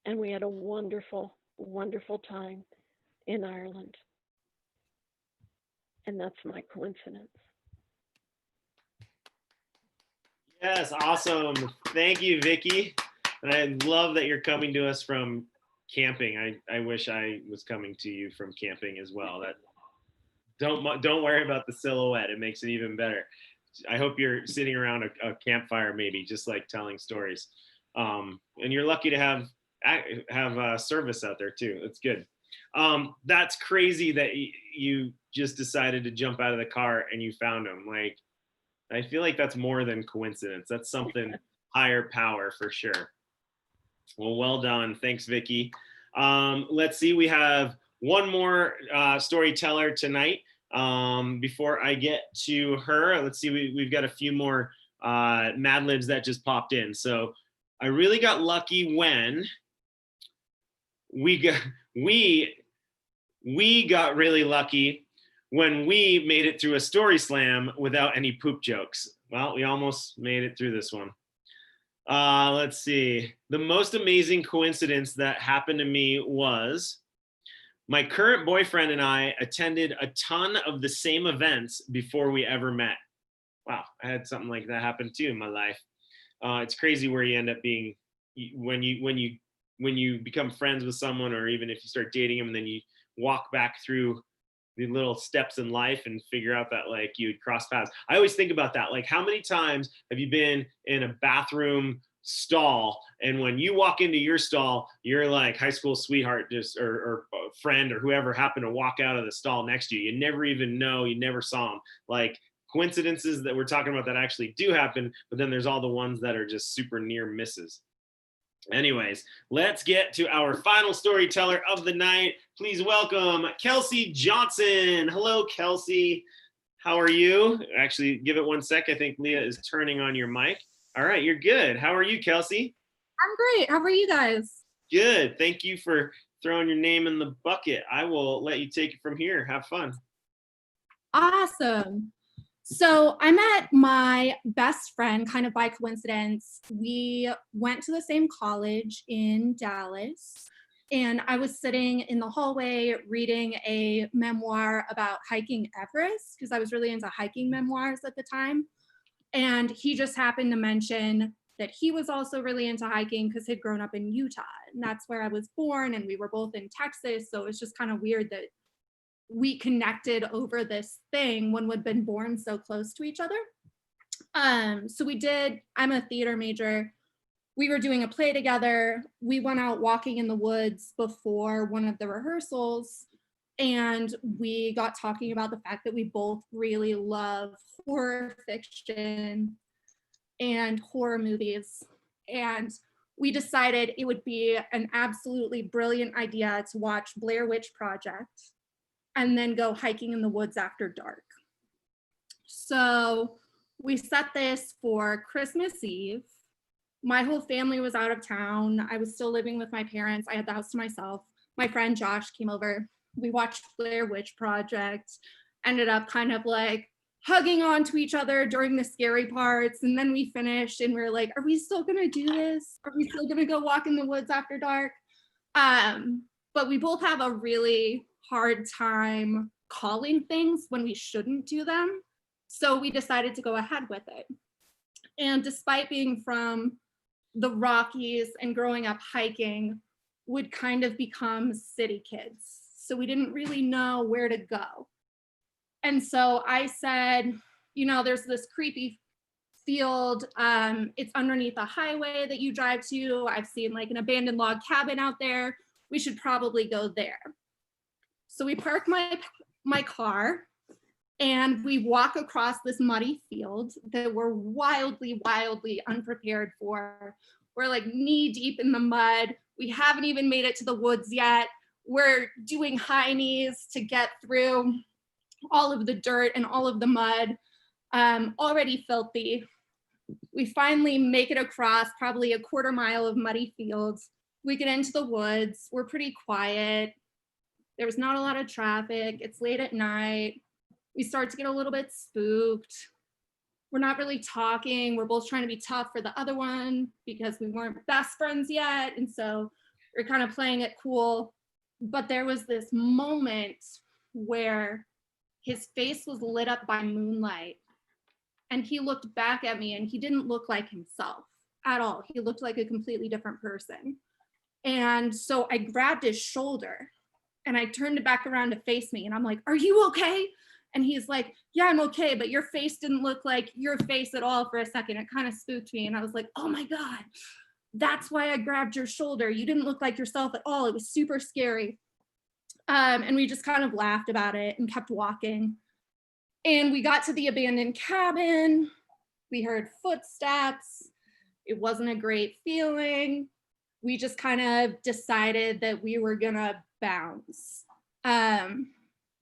And we had a wonderful, wonderful time in Ireland. And that's my coincidence. Yes, awesome. Thank you, Vicki. And I love that you're coming to us from camping. I wish I was coming to you from camping as well. That don't worry about the silhouette. It makes it even better. I hope you're sitting around a campfire, maybe just like telling stories. And you're lucky to have service out there too. That's good. That's crazy that you just decided to jump out of the car and you found him. Like, I feel like that's more than coincidence. That's something higher power for sure. Well done. Thanks, Vicki. Let's see. We have one more storyteller tonight. Before I get to her, let's see. We've got a few more Mad Libs that just popped in. So I really got lucky when we got really lucky when we made it through a story slam without any poop jokes. Well, we almost made it through this one. Let's see. The most amazing coincidence that happened to me was my current boyfriend and I attended a ton of the same events before we ever met. Wow, I had something like that happen too in my life. It's crazy where you end up being when you become friends with someone, or even if you start dating them and then you walk back through the little steps in life and figure out that like you'd cross paths. I always think about that. Like, how many times have you been in a bathroom stall, and when you walk into your stall, you're like high school sweetheart just or friend or whoever happened to walk out of the stall next to you. You never even know, you never saw them. Like, coincidences that we're talking about that actually do happen, but then there's all the ones that are just super near misses. Anyways, let's get to our final storyteller of the night. Please welcome Kelsey Johnson. Hello, Kelsey. How are you? Actually, give it 1 sec. I think Leah is turning on your mic. All right, you're good. How are you, Kelsey? I'm great. How are you guys? Good. Thank you for throwing your name in the bucket. I will let you take it from here. Have fun. Awesome. So I met my best friend kind of by coincidence. We went to the same college in Dallas, and I was sitting in the hallway reading a memoir about hiking Everest because I was really into hiking memoirs at the time. And he just happened to mention that he was also really into hiking because he'd grown up in Utah, and that's where I was born, and we were both in Texas. So it was just kind of weird that we connected over this thing when we'd been born so close to each other. So we did, I'm a theater major. We were doing a play together. We went out walking in the woods before one of the rehearsals, and we got talking about the fact that we both really love horror fiction. and horror movies. And we decided it would be an absolutely brilliant idea to watch Blair Witch Project and then go hiking in the woods after dark. So we set this for Christmas Eve. My whole family was out of town. I was still living with my parents. I had the house to myself. My friend Josh came over. We watched Blair Witch Project, ended up kind of like hugging onto each other during the scary parts. And then we finished and we were like, are we still gonna do this? Are we still gonna go walk in the woods after dark? But we both have a really hard time calling things when we shouldn't do them. So we decided to go ahead with it. And despite being from the Rockies and growing up hiking, would kind of become city kids. So we didn't really know where to go. And so I said, you know, there's this creepy field. It's underneath a highway that you drive to. I've seen like an abandoned log cabin out there. We should probably go there. So we park my car and we walk across this muddy field that we're wildly, wildly unprepared for. We're like knee deep in the mud. We haven't even made it to the woods yet. We're doing high knees to get through all of the dirt and all of the mud, already filthy. We finally make it across probably a quarter mile of muddy fields. We get into the woods. We're pretty quiet. There was not a lot of traffic. It's late at night. We start to get a little bit spooked. We're not really talking. We're both trying to be tough for the other one because we weren't best friends yet. And so we're kind of playing it cool. But there was this moment where his face was lit up by moonlight. And he looked back at me and he didn't look like himself at all. He looked like a completely different person. And so I grabbed his shoulder and I turned it back around to face me. And I'm like, are you okay? And he's like, yeah, I'm okay. But your face didn't look like your face at all for a second. It kind of spooked me. And I was like, oh my God, that's why I grabbed your shoulder. You didn't look like yourself at all. It was super scary. And we just kind of laughed about it and kept walking. And we got to the abandoned cabin. We heard footsteps. It wasn't a great feeling. We just kind of decided that we were gonna bounce.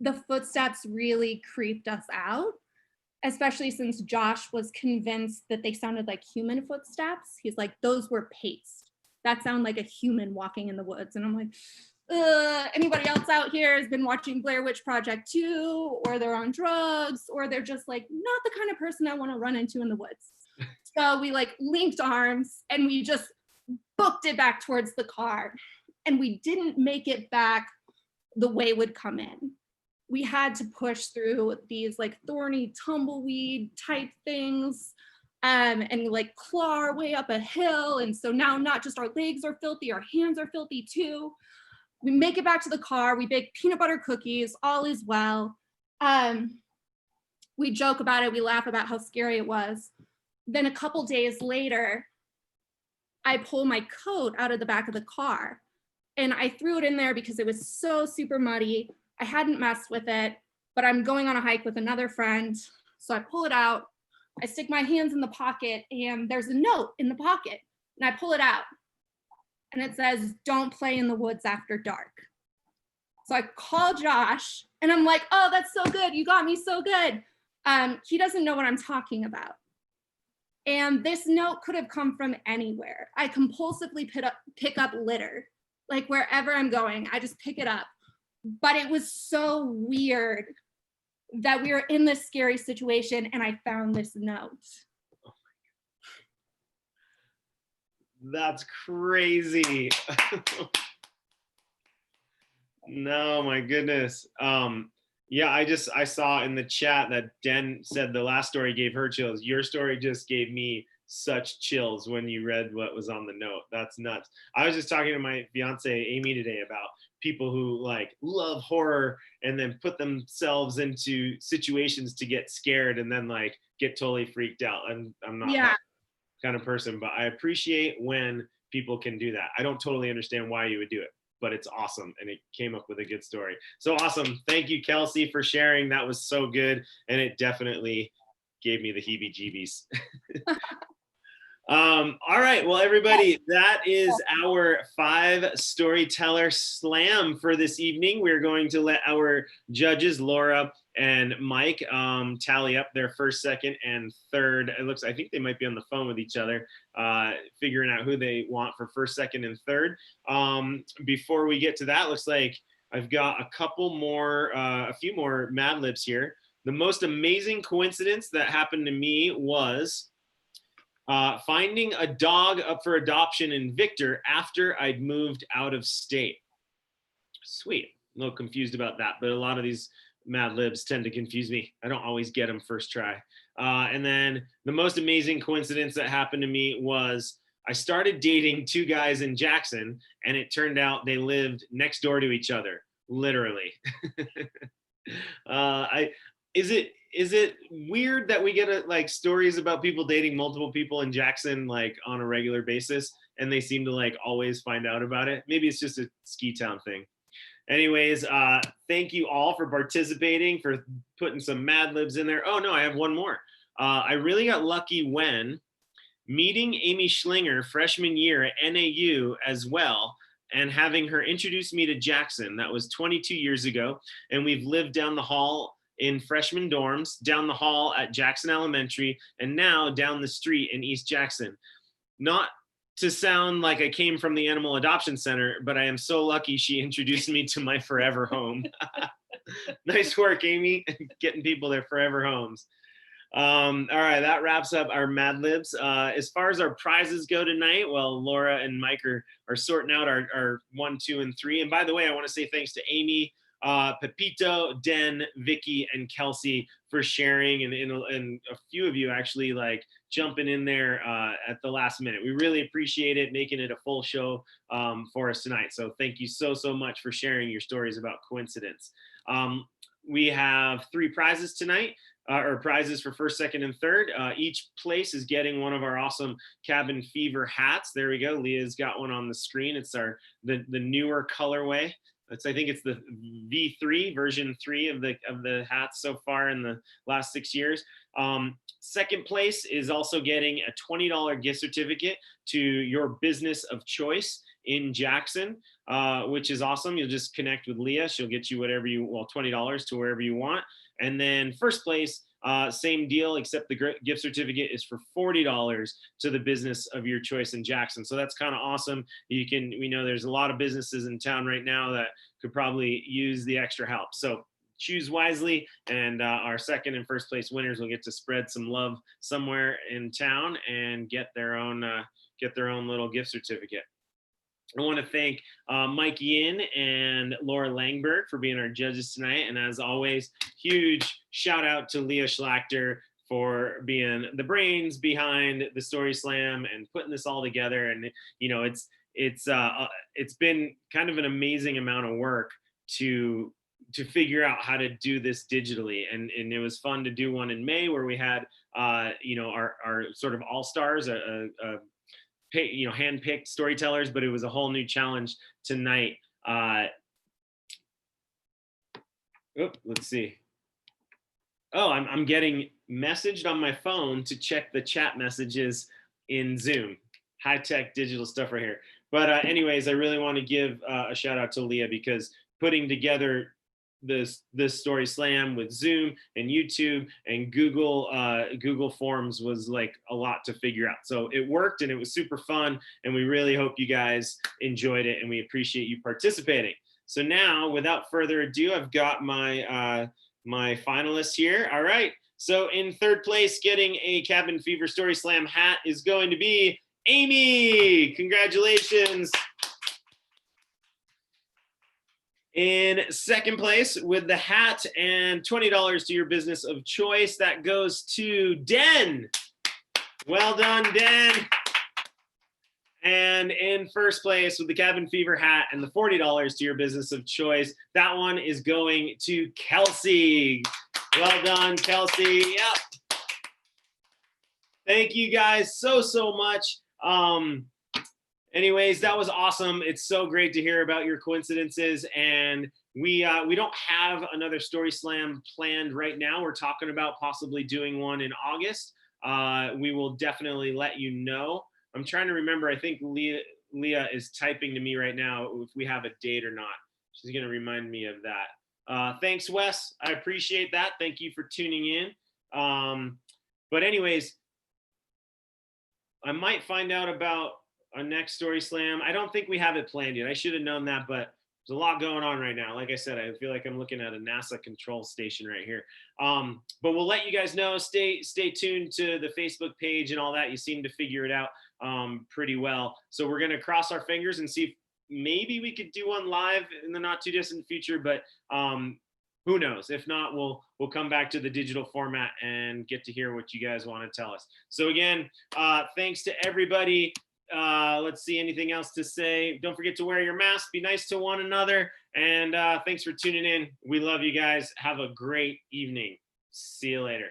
The footsteps really creeped us out, especially since Josh was convinced that they sounded like human footsteps. He's like, those were paced. That sounded like a human walking in the woods. And I'm like, anybody else out here has been watching Blair Witch Project 2, or they're on drugs, or they're just like not the kind of person I want to run into in the woods. So we like linked arms and we just booked it back towards the car. And we didn't make it back the way would come in. We had to push through these like thorny tumbleweed type things and like claw our way up a hill. And so now not just our legs are filthy, our hands are filthy too. We make it back to the car. We bake peanut butter cookies. All is well. We joke about it. We laugh about how scary it was. Then a couple days later, I pull my coat out of the back of the car and I threw it in there because it was so super muddy. I hadn't messed with it, but I'm going on a hike with another friend. So I pull it out. I stick my hands in the pocket and there's a note in the pocket and I pull it out. And it says, don't play in the woods after dark. So I call Josh and I'm like, oh, that's so good. You got me so good. He doesn't know what I'm talking about. And this note could have come from anywhere. I compulsively pick up litter. Like wherever I'm going, I just pick it up. But it was so weird that we were in this scary situation and I found this note. That's crazy. No, my goodness. Yeah, I saw in the chat that Den said the last story gave her chills. Your story just gave me such chills when you read what was on the note. That's nuts. I was just talking to my fiance Amy today about people who like love horror and then put themselves into situations to get scared and then like get totally freaked out. I'm not that kind of person, but I appreciate when people can do that. I don't totally understand why you would do it, but it's awesome. And it came up with a good story. So awesome. Thank you, Kelsey, for sharing. That was so good. And it definitely gave me the heebie-jeebies. All right, well, everybody, that is our 5 storyteller slam for this evening. We're going to let our judges, Laura and Mike, tally up their first, second, and third. I think they might be on the phone with each other, figuring out who they want for first, second, and third. Before we get to that, looks like I've got a few more Mad Libs here. The most amazing coincidence that happened to me was finding a dog up for adoption in Victor after I'd moved out of state. Sweet. A little confused about that, but a lot of these Mad Libs tend to confuse me. I don't always get them first try. And then the most amazing coincidence that happened to me was I started dating 2 guys in Jackson, and it turned out they lived next door to each other, literally. Is it weird that we get like stories about people dating multiple people in Jackson like on a regular basis, and they seem to like always find out about it? Maybe it's just a ski town thing. Anyways, thank you all for participating, for putting some Mad Libs in there. Oh no, I have one more. I really got lucky when meeting Amy Schlinger freshman year at NAU as well, and having her introduce me to Jackson. That was 22 years ago, and we've lived down the hall in freshman dorms, down the hall at Jackson Elementary, and now down the street in East Jackson. Not to sound like I came from the Animal Adoption Center, but I am so lucky she introduced me to my forever home. Nice work, Amy, getting people their forever homes. All right, that wraps up our Mad Libs. As far as our prizes go tonight, well, Laura and Mike are sorting out our 1, 2, and 3. And by the way, I want to say thanks to Amy, Pepito, Den, Vicky, and Kelsey for sharing, and a few of you actually like jumping in there at the last minute. We really appreciate it, making it a full show for us tonight. So thank you so much for sharing your stories about coincidence. We have 3 prizes tonight. Or prizes for first, second, and third. Each place is getting one of our awesome Cabin Fever hats. There we go. Leah's got one on the screen. It's the newer colorway. I think it's the V3 version 3 of the hats so far in the last 6 years. Second place is also getting a $20 gift certificate to your business of choice in Jackson, which is awesome. You'll just connect with Leah. She'll get you $20 to wherever you want. And then first place, same deal, except the gift certificate is for $40 to the business of your choice in Jackson. So that's kind of awesome. We know there's a lot of businesses in town right now that could probably use the extra help. So choose wisely, and our second and first place winners will get to spread some love somewhere in town and get their own little gift certificate. I want to thank Mike Yin and Laura Langberg for being our judges tonight. And as always, huge shout out to Leah Schlachter for being the brains behind the Story Slam and putting this all together. And it's been kind of an amazing amount of work to figure out how to do this digitally. And it was fun to do one in May where we had our sort of all-stars, hand-picked storytellers, but it was a whole new challenge tonight. Let's see. Oh, I'm getting messaged on my phone to check the chat messages in Zoom. High-tech digital stuff right here. But anyways, I really want to give a shout out to Leah, because putting together this Story Slam with Zoom and YouTube and Google Forms was like a lot to figure out. So it worked, and it was super fun, and we really hope you guys enjoyed it, and we appreciate you participating. So now, without further ado, I've got my my finalists here. All right. So in third place, getting a Cabin Fever Story Slam hat is going to be Amy. Congratulations. In second place with the hat and $20 to your business of choice, that goes to Den. Well done, Den. And in first place with the Cabin Fever hat and the $40 to your business of choice, that one is going to Kelsey. Well done, Kelsey. Yep. Thank you guys so much. Anyways, that was awesome. It's so great to hear about your coincidences, and we don't have another Story Slam planned right now. We're talking about possibly doing one in August. we will definitely let you know. I'm trying to remember. I think Leah is typing to me right now if we have a date or not. She's going to remind me of that. Thanks, Wes. I appreciate that. Thank you for tuning in. But anyways, I might find out about our next Story Slam. I don't think we have it planned yet. I should have known that, but there's a lot going on right now. Like I said, I feel like I'm looking at a NASA control station right here. But we'll let you guys know. Stay tuned to the Facebook page and all that. You seem to figure it out pretty well. So we're gonna cross our fingers and see if maybe we could do one live in the not too distant future. But who knows? If not, we'll come back to the digital format and get to hear what you guys want to tell us. So again, thanks to everybody. Let's see, anything else to say? Don't forget to wear your mask, be nice to one another, and thanks for tuning in. We love you guys. Have a great evening. See you later.